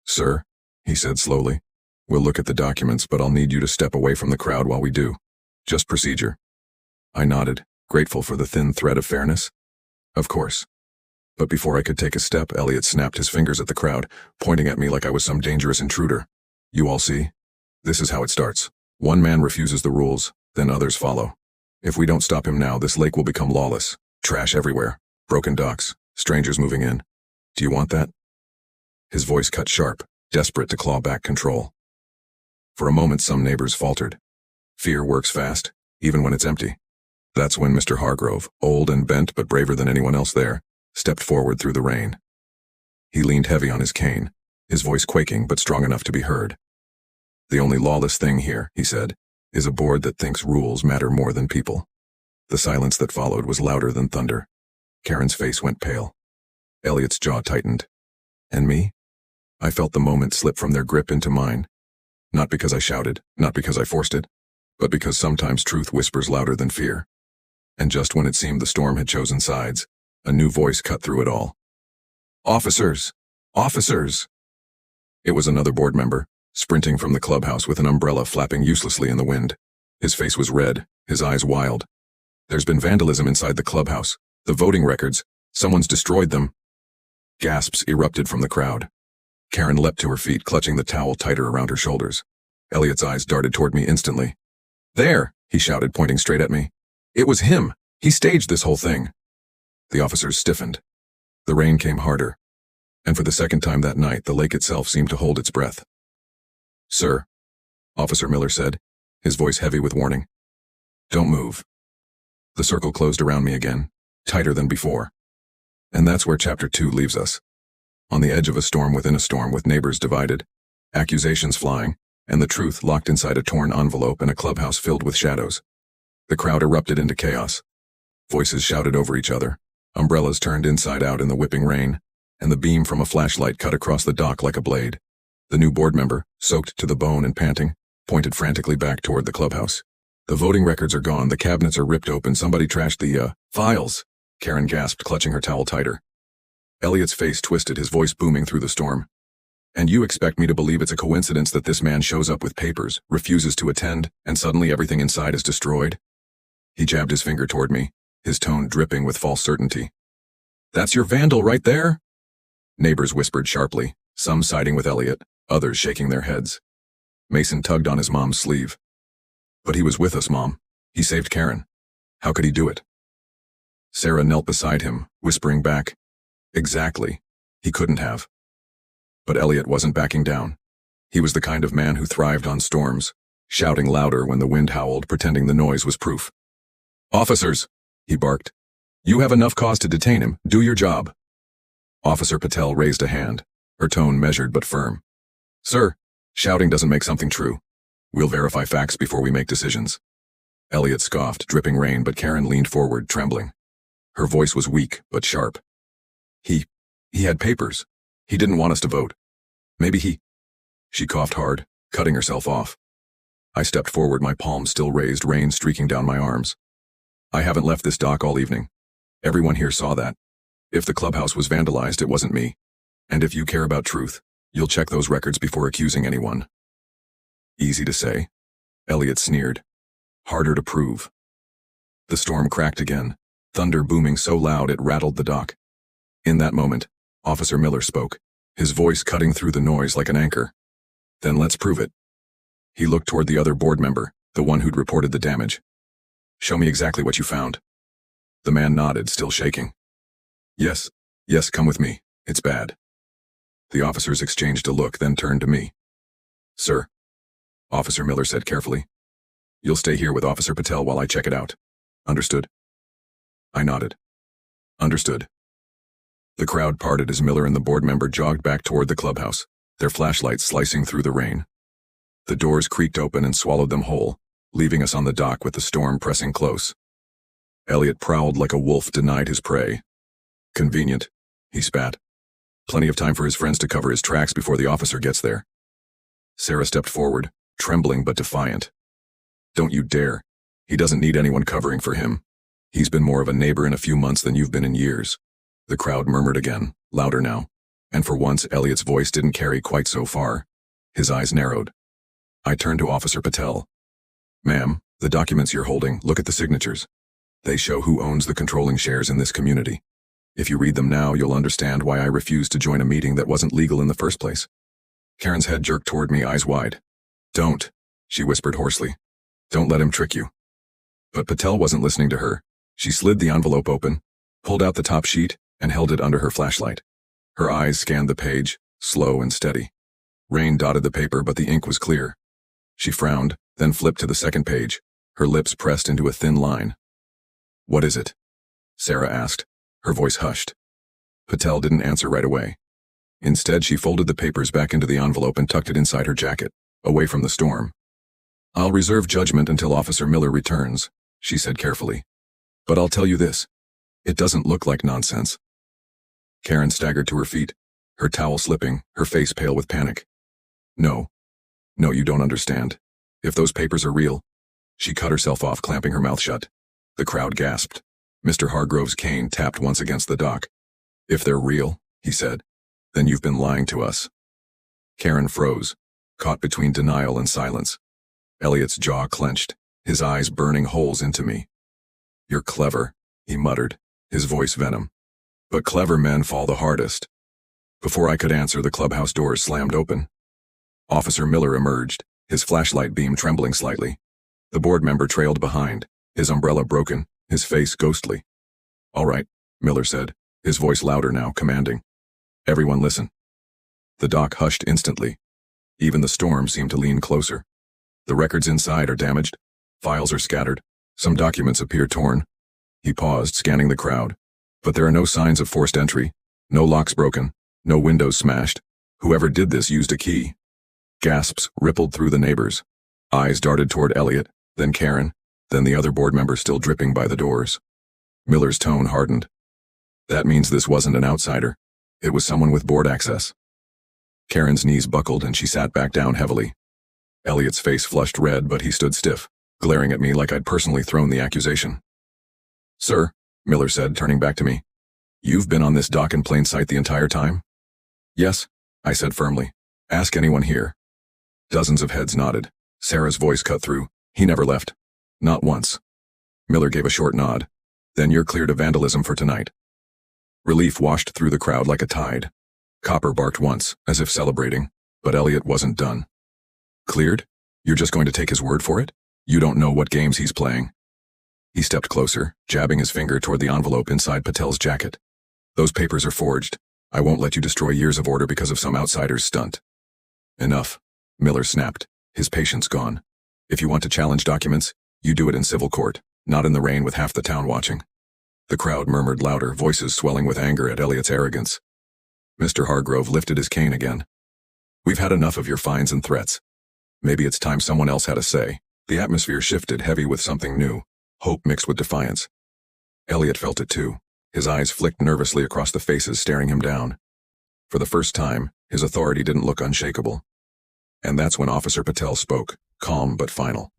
"Sir," he said slowly, "we'll look at the documents, but I'll need you to step away from the crowd while we do. Just procedure." I nodded, grateful for the thin thread of fairness. "Of course." But before I could take a step, Elliot snapped his fingers at the crowd, pointing at me like I was some dangerous intruder. "You all see? This is how it starts. One man refuses the rules, then others follow. If we don't stop him now, this lake will become lawless. Trash everywhere. Broken docks. Strangers moving in. Do you want that?" His voice cut sharp, desperate to claw back control. For a moment, some neighbors faltered. Fear works fast, even when it's empty. That's when Mr. Hargrove, old and bent but braver than anyone else there, stepped forward through the rain. He leaned heavy on his cane, his voice quaking but strong enough to be heard. "The only lawless thing here," he said, "is a board that thinks rules matter more than people." The silence that followed was louder than thunder. Karen's face went pale. Elliot's jaw tightened. And me? I felt the moment slip from their grip into mine. Not because I shouted, not because I forced it, but because sometimes truth whispers louder than fear. And just when it seemed the storm had chosen sides, a new voice cut through it all. "Officers! Officers!" It was another board member, sprinting from the clubhouse with an umbrella flapping uselessly in the wind. His face was red, his eyes wild. "There's been vandalism inside the clubhouse. The voting records. Someone's destroyed them." Gasps erupted from the crowd. Karen leapt to her feet, clutching the towel tighter around her shoulders. Elliot's eyes darted toward me instantly. "There!" he shouted, pointing straight at me. "It was him! He staged this whole thing!" The officers stiffened. The rain came harder, and for the second time that night, the lake itself seemed to hold its breath. "Sir," Officer Miller said, his voice heavy with warning. "Don't move." The circle closed around me again, tighter than before. And that's where Chapter 2 leaves us. On the edge of a storm within a storm, with neighbors divided, accusations flying, and the truth locked inside a torn envelope in a clubhouse filled with shadows. The crowd erupted into chaos. Voices shouted over each other, umbrellas turned inside out in the whipping rain, and the beam from a flashlight cut across the dock like a blade. The new board member, soaked to the bone and panting, pointed frantically back toward the clubhouse. "The voting records are gone, the cabinets are ripped open, somebody trashed the, files," Karen gasped, clutching her towel tighter. Elliot's face twisted, his voice booming through the storm. "And you expect me to believe it's a coincidence that this man shows up with papers, refuses to attend, and suddenly everything inside is destroyed?" He jabbed his finger toward me, his tone dripping with false certainty. "That's your vandal right there?" Neighbors whispered sharply, some siding with Elliot, others shaking their heads. Mason tugged on his mom's sleeve. "But he was with us, Mom. He saved Karen. How could he do it?" Sarah knelt beside him, whispering back, "Exactly. He couldn't have." But Elliot wasn't backing down. He was the kind of man who thrived on storms, shouting louder when the wind howled, pretending the noise was proof. "Officers," he barked. "You have enough cause to detain him. Do your job." Officer Patel raised a hand, her tone measured but firm. "Sir, shouting doesn't make something true. We'll verify facts before we make decisions." Elliot scoffed, dripping rain, but Karen leaned forward, trembling. Her voice was weak but sharp. He had papers. He didn't want us to vote. Maybe he—" She coughed hard, cutting herself off. I stepped forward, my palms still raised, rain streaking down my arms. "I haven't left this dock all evening. Everyone here saw that. If the clubhouse was vandalized, it wasn't me. And if you care about truth, you'll check those records before accusing anyone." "Easy to say," Elliot sneered. "Harder to prove." The storm cracked again, thunder booming so loud it rattled the dock. In that moment, Officer Miller spoke, his voice cutting through the noise like an anchor. "Then let's prove it." He looked toward the other board member, the one who'd reported the damage. "Show me exactly what you found." The man nodded, still shaking. Yes, come with me. It's bad." The officers exchanged a look, then turned to me. "Sir," Officer Miller said carefully, "you'll stay here with Officer Patel while I check it out. Understood?" I nodded. "Understood." The crowd parted as Miller and the board member jogged back toward the clubhouse, their flashlights slicing through the rain. The doors creaked open and swallowed them whole, leaving us on the dock with the storm pressing close. Elliot prowled like a wolf denied his prey. "Convenient," he spat. "Plenty of time for his friends to cover his tracks before the officer gets there." Sarah stepped forward, trembling but defiant. "Don't you dare. He doesn't need anyone covering for him. He's been more of a neighbor in a few months than you've been in years." The crowd murmured again, louder now, and for once Elliot's voice didn't carry quite so far. His eyes narrowed. I turned to Officer Patel. "Ma'am, the documents you're holding, look at the signatures. They show who owns the controlling shares in this community. If you read them now, you'll understand why I refused to join a meeting that wasn't legal in the first place." Karen's head jerked toward me, eyes wide. "Don't," she whispered hoarsely. "Don't let him trick you." But Patel wasn't listening to her. She slid the envelope open, pulled out the top sheet, and held it under her flashlight. Her eyes scanned the page, slow and steady. Rain dotted the paper, but the ink was clear. She frowned, then flipped to the second page, her lips pressed into a thin line. "What is it?" Sarah asked, her voice hushed. Patel didn't answer right away. Instead, she folded the papers back into the envelope and tucked it inside her jacket, away from the storm. "I'll reserve judgment until Officer Miller returns," she said carefully. "But I'll tell you this. It doesn't look like nonsense." Karen staggered to her feet, her towel slipping, her face pale with panic. No, you don't understand. If those papers are real." She cut herself off, clamping her mouth shut. The crowd gasped. Mr. Hargrove's cane tapped once against the dock. "If they're real," he said, "then you've been lying to us." Karen froze, caught between denial and silence. Elliot's jaw clenched, his eyes burning holes into me. "You're clever," he muttered, his voice venom. "But clever men fall the hardest." Before I could answer, the clubhouse doors slammed open. Officer Miller emerged, his flashlight beam trembling slightly. The board member trailed behind, his umbrella broken, his face ghostly. "All right," Miller said, his voice louder now, commanding. "Everyone listen." The dock hushed instantly. Even the storm seemed to lean closer. "The records inside are damaged. Files are scattered. Some documents appear torn." He paused, scanning the crowd. "But there are no signs of forced entry. No locks broken. No windows smashed. Whoever did this used a key." Gasps rippled through the neighbors. Eyes darted toward Elliot, then Karen, then the other board member still dripping by the doors. Miller's tone hardened. "That means this wasn't an outsider. It was someone with board access." Karen's knees buckled and she sat back down heavily. Elliot's face flushed red, but he stood stiff, glaring at me like I'd personally thrown the accusation. "Sir," Miller said, turning back to me, "you've been on this dock in plain sight the entire time?" "Yes," I said firmly. "Ask anyone here." Dozens of heads nodded. Sarah's voice cut through. "He never left. Not once." Miller gave a short nod. "Then you're cleared of vandalism for tonight." Relief washed through the crowd like a tide. Copper barked once, as if celebrating, but Elliot wasn't done. "Cleared? You're just going to take his word for it? You don't know what games he's playing." He stepped closer, jabbing his finger toward the envelope inside Patel's jacket. "Those papers are forged. I won't let you destroy years of order because of some outsider's stunt." "Enough," Miller snapped, his patience gone. "If you want to challenge documents, you do it in civil court, not in the rain with half the town watching." The crowd murmured louder, voices swelling with anger at Elliot's arrogance. Mr. Hargrove lifted his cane again. "We've had enough of your fines and threats. Maybe it's time someone else had a say." The atmosphere shifted, heavy with something new, hope mixed with defiance. Elliot felt it too. His eyes flicked nervously across the faces staring him down. For the first time, his authority didn't look unshakable. And that's when Officer Patel spoke, calm but final.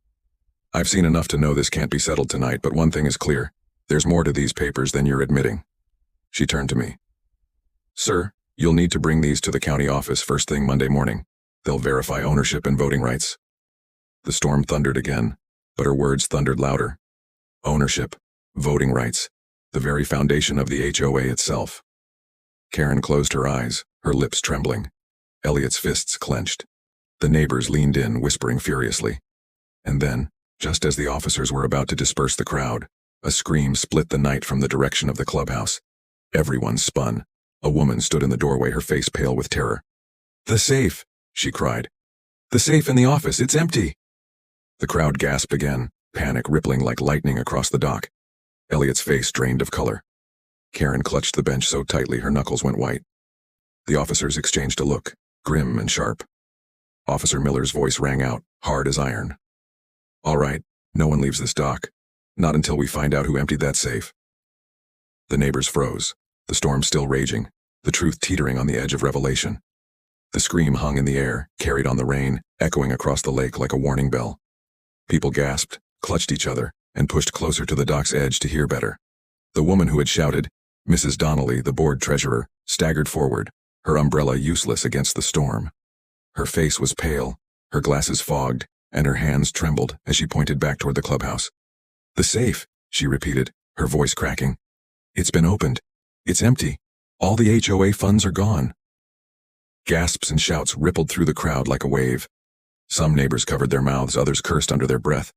"I've seen enough to know this can't be settled tonight, but one thing is clear. There's more to these papers than you're admitting." She turned to me. "Sir, you'll need to bring these to the county office first thing Monday morning. They'll verify ownership and voting rights." The storm thundered again, but her words thundered louder. Ownership, voting rights. the very foundation of the HOA itself. Karen closed her eyes, her lips trembling. Elliot's fists clenched. The neighbors leaned in, whispering furiously. And then, just as the officers were about to disperse the crowd, a scream split the night from the direction of the clubhouse. Everyone spun. A woman stood in the doorway, her face pale with terror. "The safe!" she cried. "The safe in the office, it's empty!" The crowd gasped again, panic rippling like lightning across the dock. Elliot's face drained of color. Karen clutched the bench so tightly her knuckles went white. The officers exchanged a look, grim and sharp. Officer Miller's voice rang out, hard as iron. "All right, no one leaves this dock. Not until we find out who emptied that safe." The neighbors froze, the storm still raging, the truth teetering on the edge of revelation. The scream hung in the air, carried on the rain, echoing across the lake like a warning bell. People gasped, clutched each other, and pushed closer to the dock's edge to hear better. The woman who had shouted, Mrs. Donnelly, the board treasurer, staggered forward, her umbrella useless against the storm. Her face was pale, her glasses fogged, and her hands trembled as she pointed back toward the clubhouse. "The safe," she repeated, her voice cracking. "It's been opened. It's empty. All the HOA funds are gone." Gasps and shouts rippled through the crowd like a wave. Some neighbors covered their mouths, others cursed under their breath.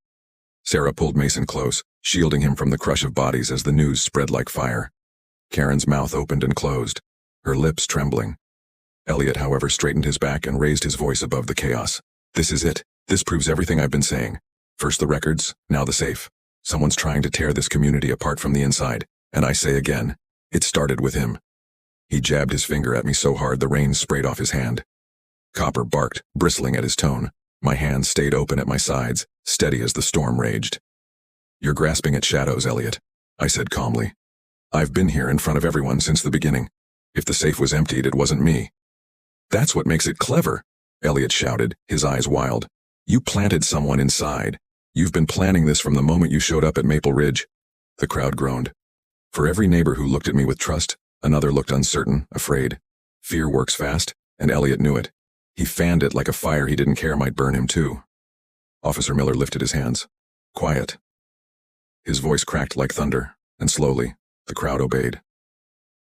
Sarah pulled Mason close, shielding him from the crush of bodies as the news spread like fire. Karen's mouth opened and closed, her lips trembling. Elliot, however, straightened his back and raised his voice above the chaos. "This is it. This proves everything I've been saying. First the records, now the safe. Someone's trying to tear this community apart from the inside, and I say again, it started with him." He jabbed his finger at me so hard the reins sprayed off his hand. Copper barked, bristling at his tone. My hands stayed open at my sides, steady as the storm raged. "You're grasping at shadows, Elliot," I said calmly. "I've been here in front of everyone since the beginning. If the safe was emptied, it wasn't me." "That's what makes it clever," Elliot shouted, his eyes wild. "You planted someone inside. You've been planning this from the moment you showed up at Maple Ridge." The crowd groaned. For every neighbor who looked at me with trust, another looked uncertain, afraid. Fear works fast, and Elliot knew it. He fanned it like a fire he didn't care might burn him too. Officer Miller lifted his hands. "Quiet." His voice cracked like thunder, and slowly, the crowd obeyed.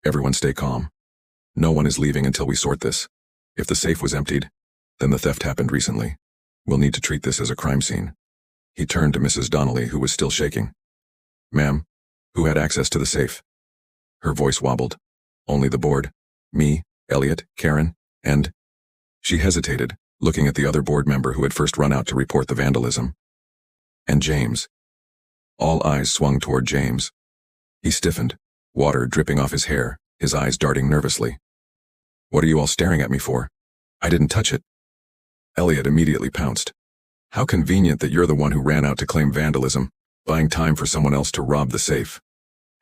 "Everyone stay calm. No one is leaving until we sort this. If the safe was emptied, then the theft happened recently. We'll need to treat this as a crime scene." He turned to Mrs. Donnelly, who was still shaking. "Ma'am, who had access to the safe?" Her voice wobbled. "Only the board. Me, Elliot, Karen, and—" She hesitated, looking at the other board member who had first run out to report the vandalism. "And James." All eyes swung toward James. He stiffened, water dripping off his hair, his eyes darting nervously. "What are you all staring at me for? I didn't touch it." Elliot immediately pounced. "How convenient that you're the one who ran out to claim vandalism, buying time for someone else to rob the safe.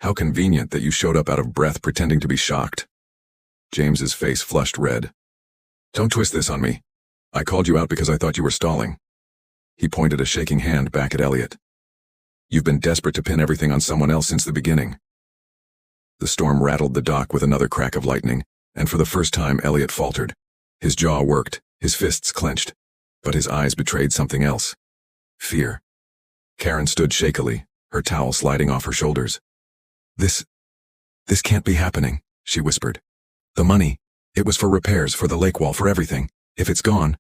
How convenient that you showed up out of breath pretending to be shocked." James's face flushed red. "Don't twist this on me. I called you out because I thought you were stalling." He pointed a shaking hand back at Elliot. "You've been desperate to pin everything on someone else since the beginning." The storm rattled the dock with another crack of lightning, and for the first time Elliot faltered. His jaw worked, his fists clenched, but his eyes betrayed something else. Fear. Karen stood shakily, her towel sliding off her shoulders. This can't be happening," she whispered. "The money, it was for repairs, for the lake wall, for everything. If it's gone—"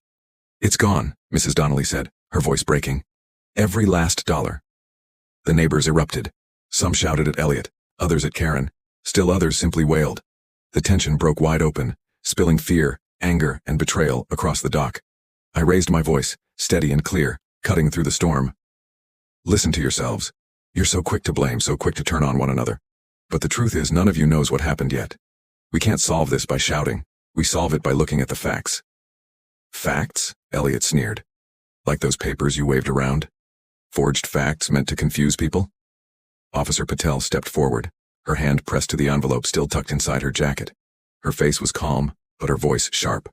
"It's gone," Mrs. Donnelly said, her voice breaking. "Every last dollar." The neighbors erupted. Some shouted at Elliot, others at Karen, still others simply wailed. The tension broke wide open, spilling fear, anger, and betrayal across the dock. I raised my voice, steady and clear, cutting through the storm. "Listen to yourselves. You're so quick to blame, so quick to turn on one another. But the truth is, none of you knows what happened yet. We can't solve this by shouting. We solve it by looking at the facts." "Facts?" Elliot sneered. "Like those papers you waved around? Forged facts meant to confuse people?" Officer Patel stepped forward, her hand pressed to the envelope still tucked inside her jacket. Her face was calm, but her voice sharp.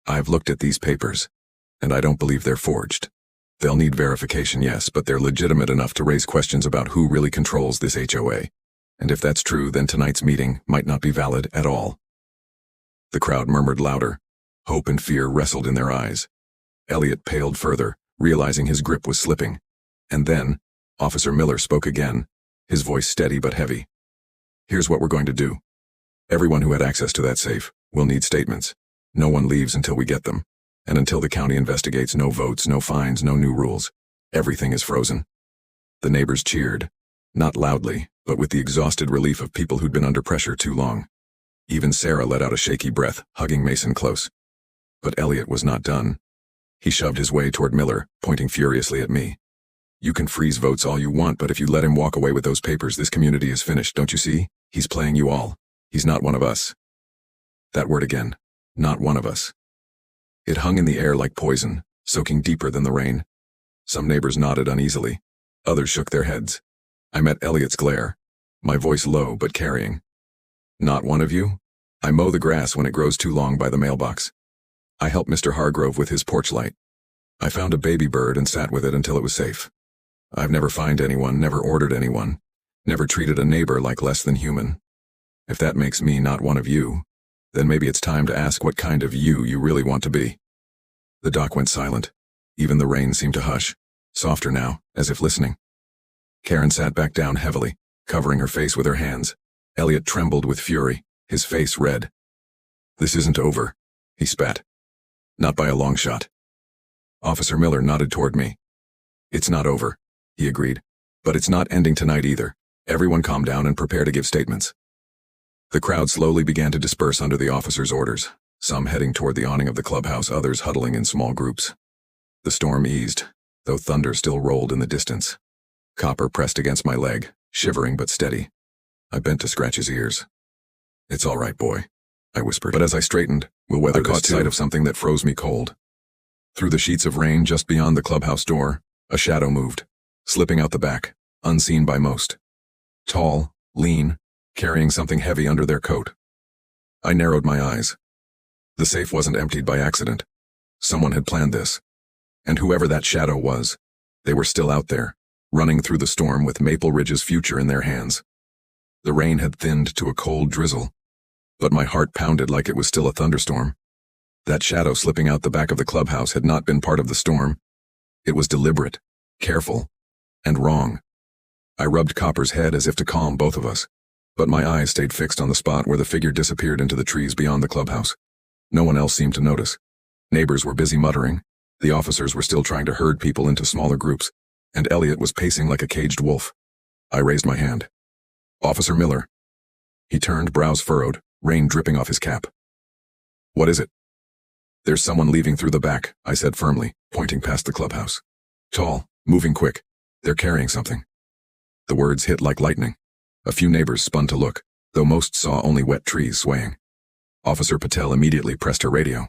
"I've looked at these papers, and I don't believe they're forged. They'll need verification, yes, but they're legitimate enough to raise questions about who really controls this HOA. And if that's true, then tonight's meeting might not be valid at all." The crowd murmured louder. Hope and fear wrestled in their eyes. Elliot paled further, realizing his grip was slipping. And then, Officer Miller spoke again, his voice steady but heavy. Here's what we're going to do. Everyone who had access to that safe will need statements. No one leaves until we get them. And until the county investigates, no votes, no fines, no new rules. Everything is frozen. The neighbors cheered. Not loudly, but with the exhausted relief of people who'd been under pressure too long. Even Sarah let out a shaky breath, hugging Mason close. But Elliot was not done. He shoved his way toward Miller, pointing furiously at me. You can freeze votes all you want, but if you let him walk away with those papers, this community is finished, don't you see? He's playing you all. He's not one of us. That word again. Not one of us. It hung in the air like poison, soaking deeper than the rain. Some neighbors nodded uneasily. Others shook their heads. I met Elliot's glare, my voice low but carrying. Not one of you? I mow the grass when it grows too long by the mailbox. I help Mr. Hargrove with his porch light. I found a baby bird and sat with it until it was safe. I've never fined anyone, never ordered anyone, never treated a neighbor like less than human. If that makes me not one of you, then maybe it's time to ask what kind of you really want to be. The dock went silent. Even the rain seemed to hush, softer now, as if listening. Karen sat back down heavily, covering her face with her hands. Elliot trembled with fury, his face red. This isn't over, he spat. Not by a long shot. Officer Miller nodded toward me. It's not over, he agreed. But it's not ending tonight either. Everyone calm down and prepare to give statements. The crowd slowly began to disperse under the officer's orders, some heading toward the awning of the clubhouse, others huddling in small groups. The storm eased, though thunder still rolled in the distance. Copper pressed against my leg, shivering but steady. I bent to scratch his ears. It's all right, boy, I whispered. But as I straightened, we'll weather this too. I caught sight of something that froze me cold. Through the sheets of rain just beyond the clubhouse door, a shadow moved, slipping out the back, unseen by most. Tall, lean, carrying something heavy under their coat. I narrowed my eyes. The safe wasn't emptied by accident. Someone had planned this. And whoever that shadow was, they were still out there, running through the storm with Maple Ridge's future in their hands. The rain had thinned to a cold drizzle, but my heart pounded like it was still a thunderstorm. That shadow slipping out the back of the clubhouse had not been part of the storm. It was deliberate, careful, and wrong. I rubbed Copper's head as if to calm both of us, but my eyes stayed fixed on the spot where the figure disappeared into the trees beyond the clubhouse. No one else seemed to notice. Neighbors were busy muttering. The officers were still trying to herd people into smaller groups, and Elliot was pacing like a caged wolf. I raised my hand. Officer Miller. He turned, brows furrowed, rain dripping off his cap. What is it? There's someone leaving through the back, I said firmly, pointing past the clubhouse. Tall, moving quick. They're carrying something. The words hit like lightning. A few neighbors spun to look, though most saw only wet trees swaying. Officer Patel immediately pressed her radio.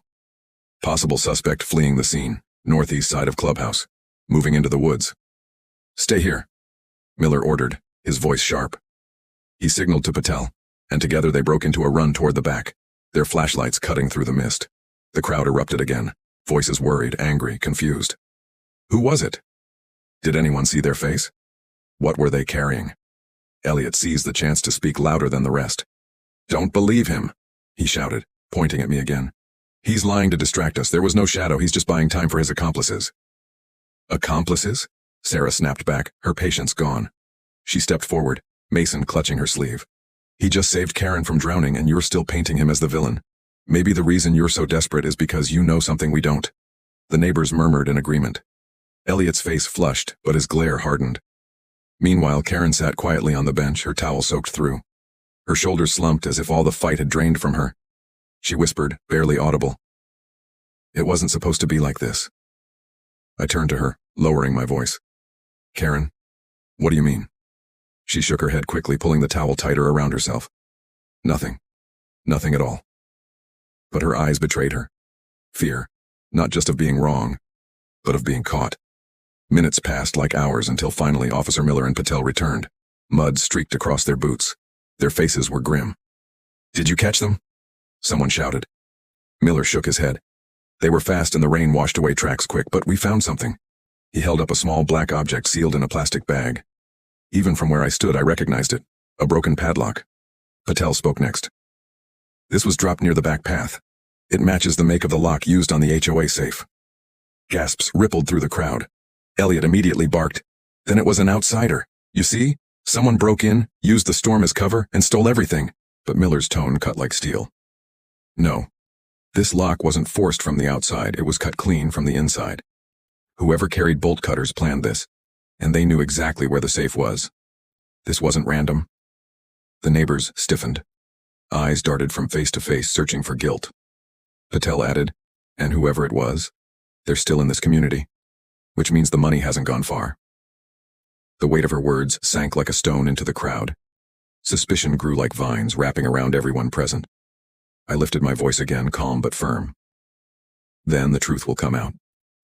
Possible suspect fleeing the scene, northeast side of clubhouse, moving into the woods. Stay here, Miller ordered, his voice sharp. He signaled to Patel, and together they broke into a run toward the back, their flashlights cutting through the mist. The crowd erupted again, voices worried, angry, confused. Who was it? Did anyone see their face? What were they carrying? Elliot seized the chance to speak louder than the rest. Don't believe him, he shouted, pointing at me again. He's lying to distract us. There was no shadow. He's just buying time for his accomplices. Accomplices? Sarah snapped back, her patience gone. She stepped forward, Mason clutching her sleeve. He just saved Karen from drowning and you're still painting him as the villain. Maybe the reason you're so desperate is because you know something we don't. The neighbors murmured in agreement. Elliot's face flushed, but his glare hardened. Meanwhile, Karen sat quietly on the bench, her towel soaked through. Her shoulders slumped as if all the fight had drained from her. She whispered, barely audible. It wasn't supposed to be like this. I turned to her, lowering my voice. Karen, what do you mean? She shook her head quickly, pulling the towel tighter around herself. Nothing. Nothing at all. But her eyes betrayed her. Fear, not just of being wrong, but of being caught. Minutes passed like hours until finally Officer Miller and Patel returned. Mud streaked across their boots. Their faces were grim. Did you catch them? Someone shouted. Miller shook his head. They were fast and the rain washed away tracks quick, but we found something. He held up a small black object sealed in a plastic bag. Even from where I stood, I recognized it. A broken padlock. Patel spoke next. This was dropped near the back path. It matches the make of the lock used on the HOA safe. Gasps rippled through the crowd. Elliot immediately barked. Then it was an outsider. You see? Someone broke in, used the storm as cover, and stole everything. But Miller's tone cut like steel. No. This lock wasn't forced from the outside, it was cut clean from the inside. Whoever carried bolt cutters planned this, and they knew exactly where the safe was. This wasn't random. The neighbors stiffened. Eyes darted from face to face, searching for guilt. Patel added, and whoever it was, they're still in this community, which means the money hasn't gone far. The weight of her words sank like a stone into the crowd. Suspicion grew like vines, wrapping around everyone present. I lifted my voice again, calm but firm. Then the truth will come out,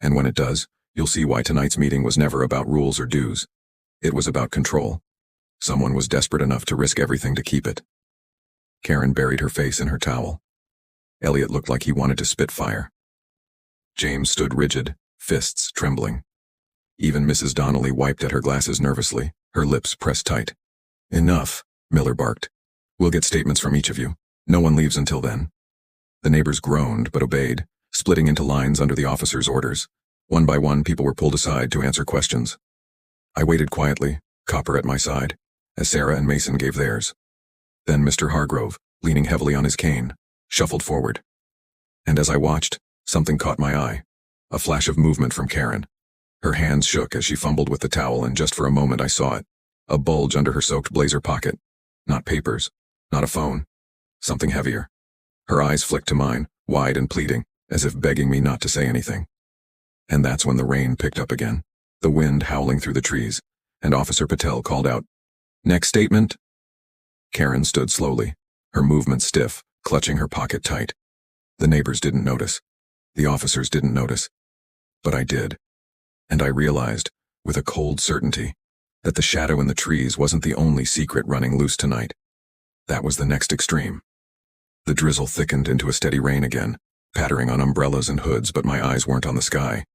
and when it does, you'll see why tonight's meeting was never about rules or dues. It was about control. Someone was desperate enough to risk everything to keep it. Karen buried her face in her towel. Elliot looked like he wanted to spit fire. James stood rigid, fists trembling. Even Mrs. Donnelly wiped at her glasses nervously, her lips pressed tight. Enough, Miller barked. We'll get statements from each of you. No one leaves until then. The neighbors groaned but obeyed, splitting into lines under the officer's orders. One by one, people were pulled aside to answer questions. I waited quietly, Copper at my side, as Sarah and Mason gave theirs. Then Mr. Hargrove, leaning heavily on his cane, shuffled forward. And as I watched, something caught my eye. A flash of movement from Karen. Her hands shook as she fumbled with the towel, and just for a moment I saw it. A bulge under her soaked blazer pocket. Not papers. Not a phone. Something heavier. Her eyes flicked to mine, wide and pleading, as if begging me not to say anything. And that's when the rain picked up again, the wind howling through the trees, and Officer Patel called out, "Next statement." Karen stood slowly, her movements stiff, clutching her pocket tight. The neighbors didn't notice. The officers didn't notice. But I did. And I realized, with a cold certainty, that the shadow in the trees wasn't the only secret running loose tonight. That was the next extreme. The drizzle thickened into a steady rain again, pattering on umbrellas and hoods, but my eyes weren't on the sky.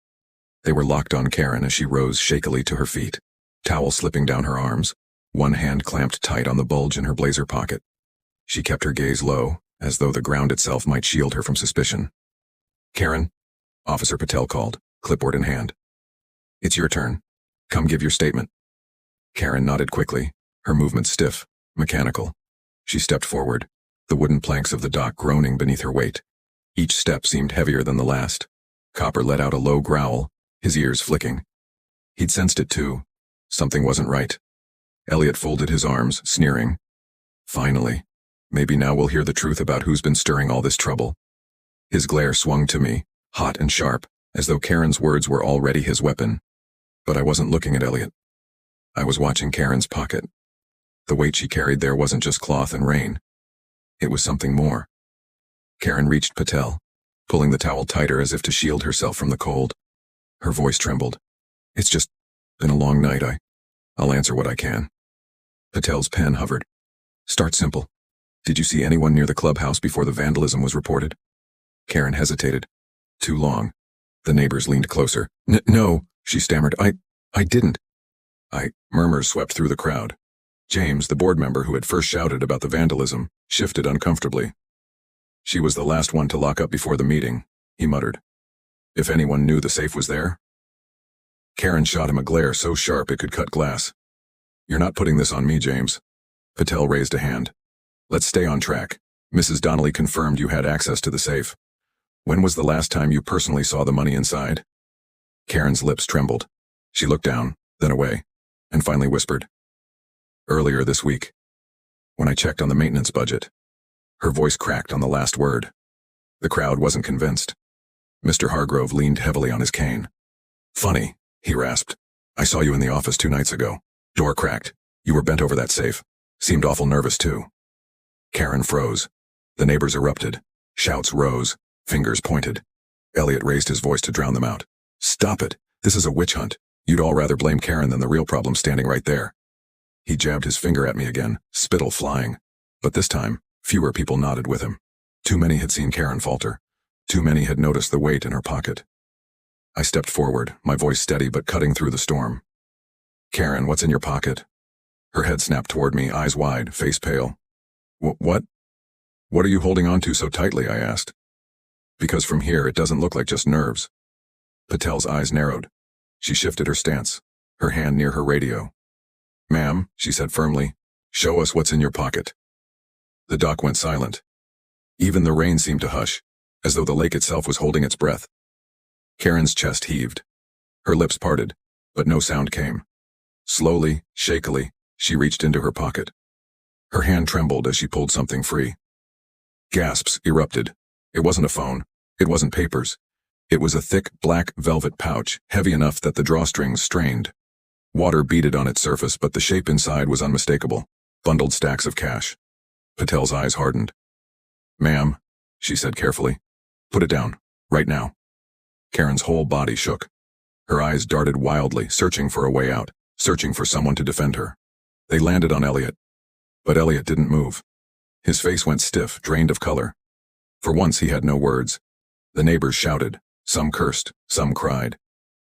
They were locked on Karen as she rose shakily to her feet, towel slipping down her arms, one hand clamped tight on the bulge in her blazer pocket. She kept her gaze low, as though the ground itself might shield her from suspicion. "Karen," Officer Patel called, clipboard in hand. "It's your turn. Come give your statement." Karen nodded quickly, her movements stiff, mechanical. She stepped forward, the wooden planks of the dock groaning beneath her weight. Each step seemed heavier than the last. Copper let out a low growl, his ears flicking. He'd sensed it too. Something wasn't right. Elliot folded his arms, sneering. Finally. Maybe now we'll hear the truth about who's been stirring all this trouble. His glare swung to me, hot and sharp, as though Karen's words were already his weapon. But I wasn't looking at Elliot. I was watching Karen's pocket. The weight she carried there wasn't just cloth and rain. It was something more. Karen reached Patel, pulling the towel tighter as if to shield herself from the cold. Her voice trembled. "It's just been a long night. I'll answer what I can." Patel's pen hovered. "Start simple. Did you see anyone near the clubhouse before the vandalism was reported?" Karen hesitated. Too long. The neighbors leaned closer. No, she stammered. I didn't. Murmurs swept through the crowd. James, the board member who had first shouted about the vandalism, shifted uncomfortably. "She was the last one to lock up before the meeting," he muttered. "If anyone knew the safe was there?" Karen shot him a glare so sharp it could cut glass. "You're not putting this on me, James." Patel raised a hand. "Let's stay on track. Mrs. Donnelly confirmed you had access to the safe. When was the last time you personally saw the money inside?" Karen's lips trembled. She looked down, then away, and finally whispered, "Earlier this week, when I checked on the maintenance budget." Her voice cracked on the last word. The crowd wasn't convinced. Mr. Hargrove leaned heavily on his cane. "Funny," he rasped. "I saw you in the office 2 nights ago. Door cracked. You were bent over that safe. Seemed awful nervous, too." Karen froze. The neighbors erupted. Shouts rose. Fingers pointed. Elliot raised his voice to drown them out. "Stop it. This is a witch hunt. You'd all rather blame Karen than the real problem standing right there." He jabbed his finger at me again, spittle flying. But this time, fewer people nodded with him. Too many had seen Karen falter. Too many had noticed the weight in her pocket. I stepped forward, my voice steady but cutting through the storm. "Karen, what's in your pocket?" Her head snapped toward me, eyes wide, face pale. What? What are you holding on to so tightly?" I asked. "Because from here it doesn't look like just nerves." Patel's eyes narrowed. She shifted her stance, her hand near her radio. Ma'am, she said firmly, show us what's in your pocket. The dock went silent. Even the rain seemed to hush, as though the lake itself was holding its breath. Karen's chest heaved. Her lips parted, but no sound came. Slowly, shakily, she reached into her pocket. Her hand trembled as she pulled something free. Gasps erupted. It wasn't a phone. It wasn't papers. It was a thick, black velvet pouch, heavy enough that the drawstrings strained. Water beaded on its surface, but the shape inside was unmistakable. Bundled stacks of cash. Patel's eyes hardened. Ma'am, she said carefully. Put it down, right now. Karen's whole body shook. Her eyes darted wildly, searching for a way out, searching for someone to defend her. They landed on Elliot. But Elliot didn't move. His face went stiff, drained of color. For once he had no words. The neighbors shouted. Some cursed, some cried.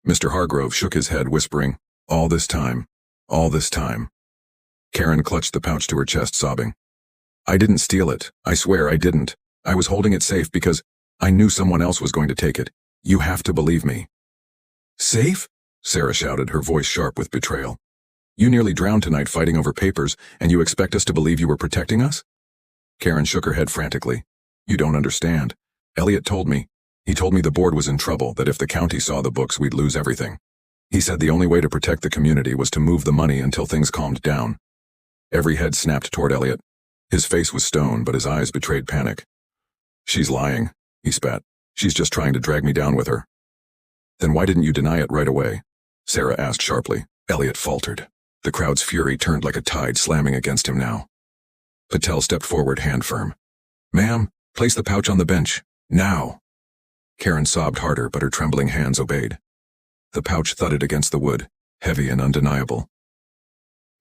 Mr. Hargrove shook his head, whispering, all this time. All this time. Karen clutched the pouch to her chest, sobbing. I didn't steal it. I swear I didn't. I was holding it safe because I knew someone else was going to take it. You have to believe me. Safe? Sarah shouted, her voice sharp with betrayal. You nearly drowned tonight fighting over papers, and you expect us to believe you were protecting us? Karen shook her head frantically. You don't understand. Elliot told me. He told me the board was in trouble, that if the county saw the books, we'd lose everything. He said the only way to protect the community was to move the money until things calmed down. Every head snapped toward Elliot. His face was stone, but his eyes betrayed panic. She's lying, he spat. She's just trying to drag me down with her. Then why didn't you deny it right away? Sarah asked sharply. Elliot faltered. The crowd's fury turned like a tide, slamming against him now. Patel stepped forward, hand firm. Ma'am, place the pouch on the bench. Now. Karen sobbed harder, but her trembling hands obeyed. The pouch thudded against the wood, heavy and undeniable.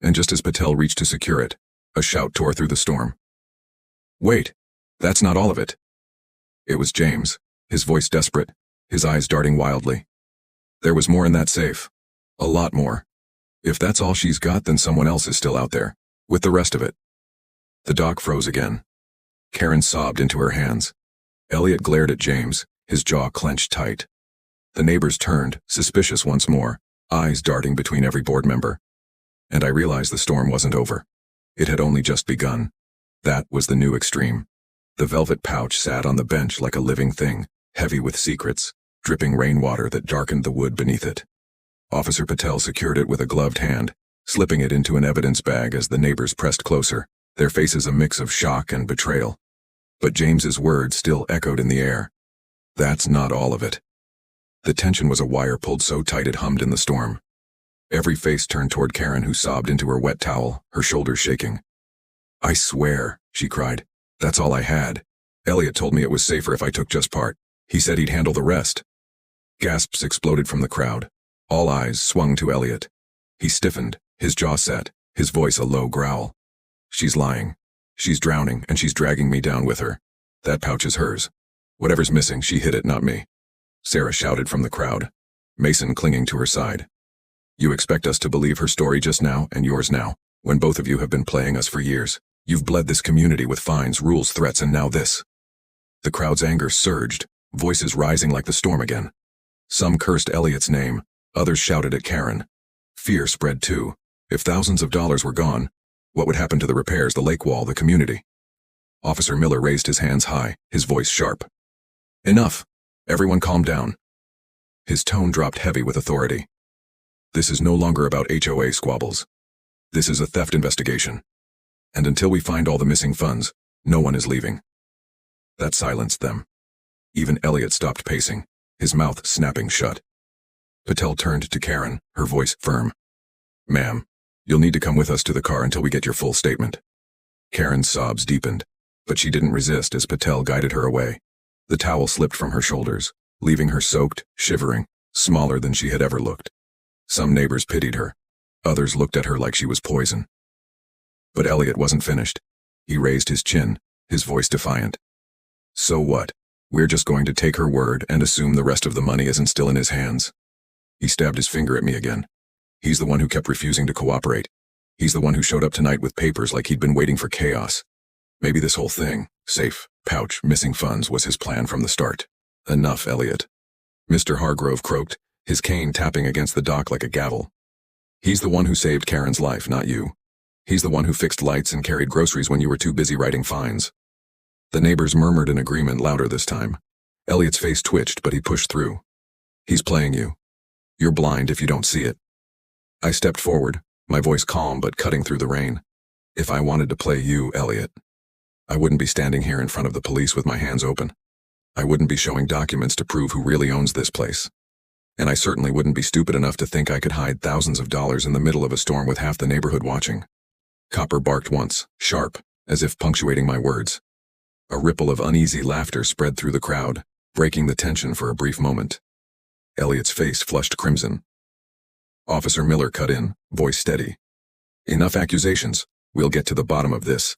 And just as Patel reached to secure it, a shout tore through the storm. Wait, that's not all of it. It was James, his voice desperate, his eyes darting wildly. There was more in that safe. A lot more. If that's all she's got, then someone else is still out there, with the rest of it. The dock froze again. Karen sobbed into her hands. Elliot glared at James, his jaw clenched tight. The neighbors turned, suspicious once more, eyes darting between every board member. And I realized the storm wasn't over. It had only just begun. That was the new extreme. The velvet pouch sat on the bench like a living thing, heavy with secrets, dripping rainwater that darkened the wood beneath it. Officer Patel secured it with a gloved hand, slipping it into an evidence bag as the neighbors pressed closer, their faces a mix of shock and betrayal. But James's words still echoed in the air. That's not all of it. The tension was a wire pulled so tight it hummed in the storm. Every face turned toward Karen, who sobbed into her wet towel, her shoulders shaking. I swear, she cried, that's all I had. Elliot told me it was safer if I took just part. He said he'd handle the rest. Gasps exploded from the crowd. All eyes swung to Elliot. He stiffened, his jaw set, his voice a low growl. She's lying. She's drowning, and she's dragging me down with her. That pouch is hers. Whatever's missing, she hid it, not me. Sarah shouted from the crowd, Mason clinging to her side. You expect us to believe her story just now, and yours now, when both of you have been playing us for years. You've bled this community with fines, rules, threats, and now this. The crowd's anger surged, voices rising like the storm again. Some cursed Elliot's name, others shouted at Karen. Fear spread too. If thousands of dollars were gone, what would happen to the repairs, the lake wall, the community? Officer Miller raised his hands high, his voice sharp. Enough. Everyone calm down. His tone dropped heavy with authority. This is no longer about HOA squabbles. This is a theft investigation. And until we find all the missing funds, no one is leaving. That silenced them. Even Elliot stopped pacing, his mouth snapping shut. Patel turned to Karen, her voice firm. Ma'am, you'll need to come with us to the car until we get your full statement. Karen's sobs deepened, but she didn't resist as Patel guided her away. The towel slipped from her shoulders, leaving her soaked, shivering, smaller than she had ever looked. Some neighbors pitied her. Others looked at her like she was poison. But Elliot wasn't finished. He raised his chin, his voice defiant. So what? We're just going to take her word and assume the rest of the money isn't still in his hands. He stabbed his finger at me again. He's the one who kept refusing to cooperate. He's the one who showed up tonight with papers like he'd been waiting for chaos. Maybe this whole thing, safe, pouch, missing funds, was his plan from the start. Enough, Elliot. Mr. Hargrove croaked, his cane tapping against the dock like a gavel. He's the one who saved Karen's life, not you. He's the one who fixed lights and carried groceries when you were too busy writing fines. The neighbors murmured in agreement, louder this time. Elliot's face twitched, but he pushed through. He's playing you. You're blind if you don't see it. I stepped forward, my voice calm but cutting through the rain. If I wanted to play you, Elliot, I wouldn't be standing here in front of the police with my hands open. I wouldn't be showing documents to prove who really owns this place. And I certainly wouldn't be stupid enough to think I could hide thousands of dollars in the middle of a storm with half the neighborhood watching. Copper barked once, sharp, as if punctuating my words. A ripple of uneasy laughter spread through the crowd, breaking the tension for a brief moment. Elliot's face flushed crimson. Officer Miller cut in, voice steady. Enough accusations. We'll get to the bottom of this.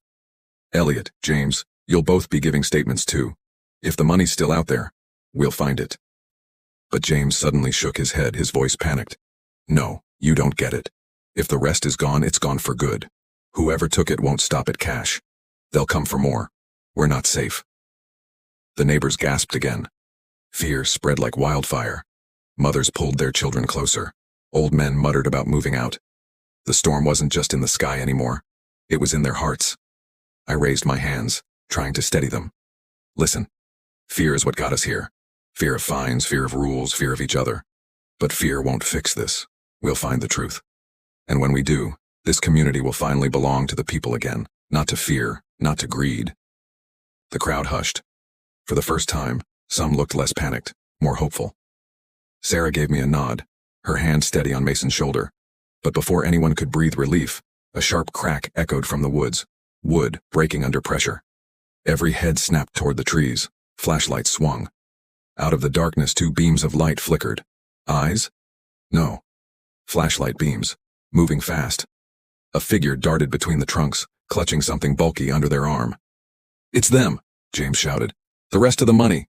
Elliot, James, you'll both be giving statements too. If the money's still out there, we'll find it. But James suddenly shook his head, his voice panicked. No, you don't get it. If the rest is gone, it's gone for good. Whoever took it won't stop at cash. They'll come for more. We're not safe. The neighbors gasped again. Fear spread like wildfire. Mothers pulled their children closer. Old men muttered about moving out. The storm wasn't just in the sky anymore. It was in their hearts. I raised my hands, trying to steady them. Listen, fear is what got us here. Fear of fines, fear of rules, fear of each other. But fear won't fix this. We'll find the truth. And when we do, this community will finally belong to the people again, not to fear, not to greed. The crowd hushed. For the first time, some looked less panicked, more hopeful. Sarah gave me a nod, her hand steady on Mason's shoulder. But before anyone could breathe relief, a sharp crack echoed from the woods, wood breaking under pressure. Every head snapped toward the trees, flashlights swung. Out of the darkness, two beams of light flickered. Eyes? No. Flashlight beams, moving fast. A figure darted between the trunks, clutching something bulky under their arm. It's them, James shouted. The rest of the money.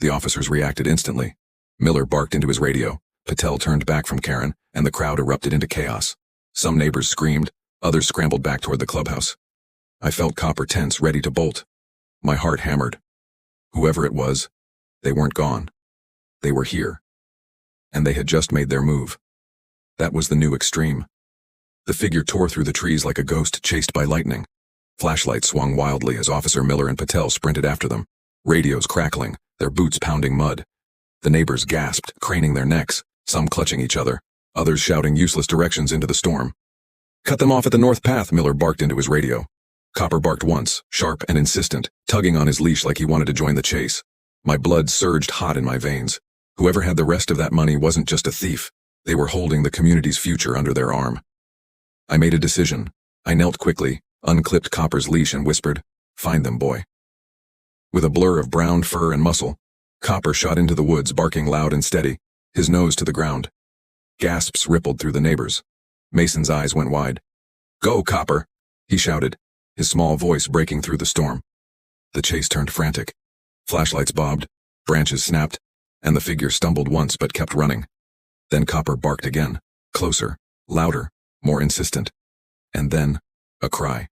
The officers reacted instantly. Miller barked into his radio. Patel turned back from Karen, and the crowd erupted into chaos. Some neighbors screamed, others scrambled back toward the clubhouse. I felt Copper tense, ready to bolt. My heart hammered. Whoever it was, they weren't gone. They were here. And they had just made their move. That was the new extreme. The figure tore through the trees like a ghost chased by lightning. Flashlights swung wildly as Officer Miller and Patel sprinted after them, radios crackling, their boots pounding mud. The neighbors gasped, craning their necks, some clutching each other, others shouting useless directions into the storm. Cut them off at the north path, Miller barked into his radio. Copper barked once, sharp and insistent, tugging on his leash like he wanted to join the chase. My blood surged hot in my veins. Whoever had the rest of that money wasn't just a thief. They were holding the community's future under their arm. I made a decision. I knelt quickly, unclipped Copper's leash and whispered, "Find them, boy." With a blur of brown fur and muscle, Copper shot into the woods, barking loud and steady, his nose to the ground. Gasps rippled through the neighbors. Mason's eyes went wide. "Go, Copper," he shouted, his small voice breaking through the storm. The chase turned frantic. Flashlights bobbed, branches snapped, and the figure stumbled once but kept running. Then Copper barked again, closer, louder, more insistent. And then, a cry.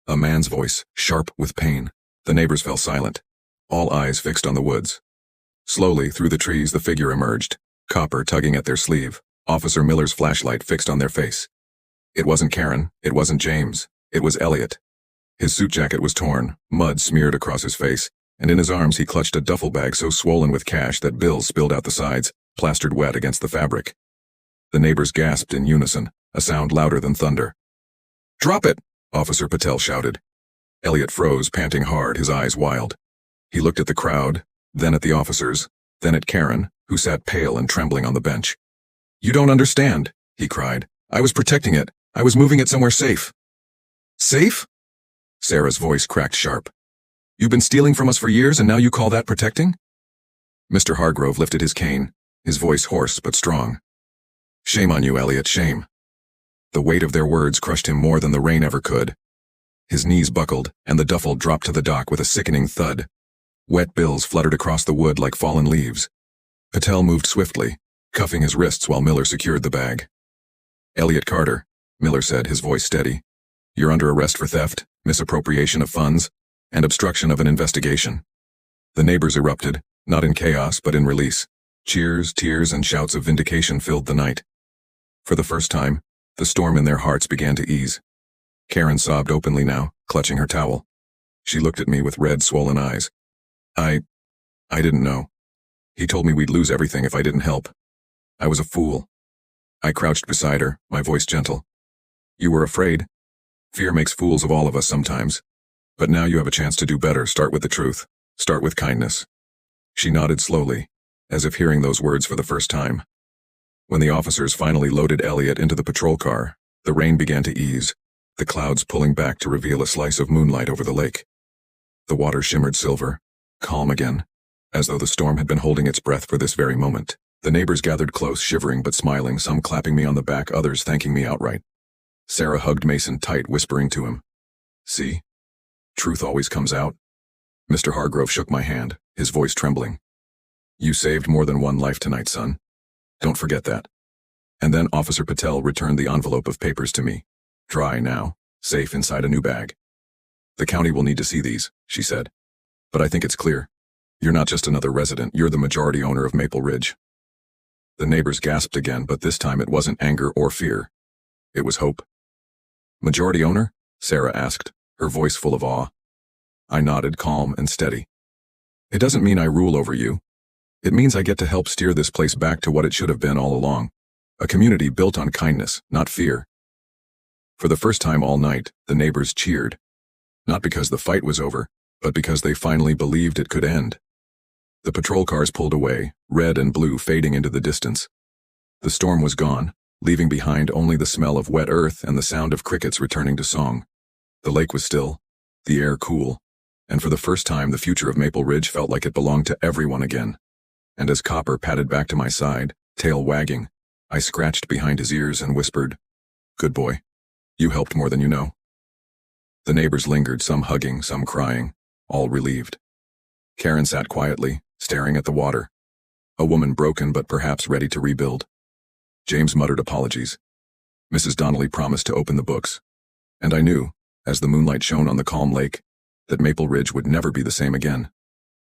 A man's voice, sharp with pain. The neighbors fell silent, all eyes fixed on the woods. Slowly, through the trees, the figure emerged, Copper tugging at their sleeve, Officer Miller's flashlight fixed on their face. It wasn't Karen, it wasn't James, it was Elliot. His suit jacket was torn, mud smeared across his face, and in his arms he clutched a duffel bag so swollen with cash that bills spilled out the sides, plastered wet against the fabric. The neighbors gasped in unison, a sound louder than thunder. "Drop it!" Officer Patel shouted. Elliot froze, panting hard, his eyes wild. He looked at the crowd, then at the officers, then at Karen, who sat pale and trembling on the bench. "You don't understand," he cried. "I was protecting it. I was moving it somewhere safe." "Safe?" Sarah's voice cracked sharp. "You've been stealing from us for years and now you call that protecting?" Mr. Hargrove lifted his cane, his voice hoarse but strong. "Shame on you, Elliot, shame." The weight of their words crushed him more than the rain ever could. His knees buckled, and the duffel dropped to the dock with a sickening thud. Wet bills fluttered across the wood like fallen leaves. Patel moved swiftly, cuffing his wrists while Miller secured the bag. "Elliot Carter," Miller said, his voice steady. "You're under arrest for theft, misappropriation of funds, and obstruction of an investigation." The neighbors erupted, not in chaos but in release. Cheers, tears, and shouts of vindication filled the night. For the first time, the storm in their hearts began to ease. Karen sobbed openly now, clutching her towel. She looked at me with red, swollen eyes. I didn't know. He told me we'd lose everything if I didn't help. I was a fool. I crouched beside her, my voice gentle. You were afraid. Fear makes fools of all of us sometimes. But now you have a chance to do better. Start with the truth. Start with kindness. She nodded slowly, as if hearing those words for the first time. When the officers finally loaded Elliot into the patrol car, the rain began to ease, the clouds pulling back to reveal a slice of moonlight over the lake. The water shimmered silver, calm again, as though the storm had been holding its breath for this very moment. The neighbors gathered close, shivering but smiling, some clapping me on the back, others thanking me outright. Sarah hugged Mason tight, whispering to him, "See? Truth always comes out." Mr. Hargrove shook my hand, his voice trembling. "You saved more than one life tonight, son. Don't forget that." And then Officer Patel returned the envelope of papers to me, dry now, safe inside a new bag. "The county will need to see these," she said. "But I think it's clear. You're not just another resident, you're the majority owner of Maple Ridge." The neighbors gasped again, but this time it wasn't anger or fear. It was hope. "Majority owner?" Sarah asked, her voice full of awe. I nodded, calm and steady. "It doesn't mean I rule over you. It means I get to help steer this place back to what it should have been all along. A community built on kindness, not fear." For the first time all night, the neighbors cheered. Not because the fight was over, but because they finally believed it could end. The patrol cars pulled away, red and blue fading into the distance. The storm was gone, leaving behind only the smell of wet earth and the sound of crickets returning to song. The lake was still, the air cool, and for the first time the future of Maple Ridge felt like it belonged to everyone again. And as Copper padded back to my side, tail wagging, I scratched behind his ears and whispered, "Good boy. You helped more than you know." The neighbors lingered, some hugging, some crying, all relieved. Karen sat quietly, staring at the water, a woman broken but perhaps ready to rebuild. James muttered apologies. Mrs. Donnelly promised to open the books. And I knew, as the moonlight shone on the calm lake, that Maple Ridge would never be the same again.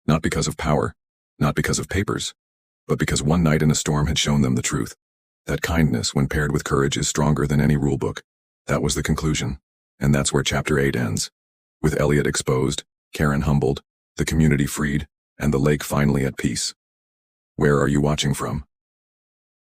Not because of power, not because of papers, but because one night in a storm had shown them the truth. That kindness, when paired with courage, is stronger than any rulebook. That was the conclusion. And that's where Chapter 8 ends. With Elliot exposed, Karen humbled, the community freed, and the lake finally at peace. Where are you watching from?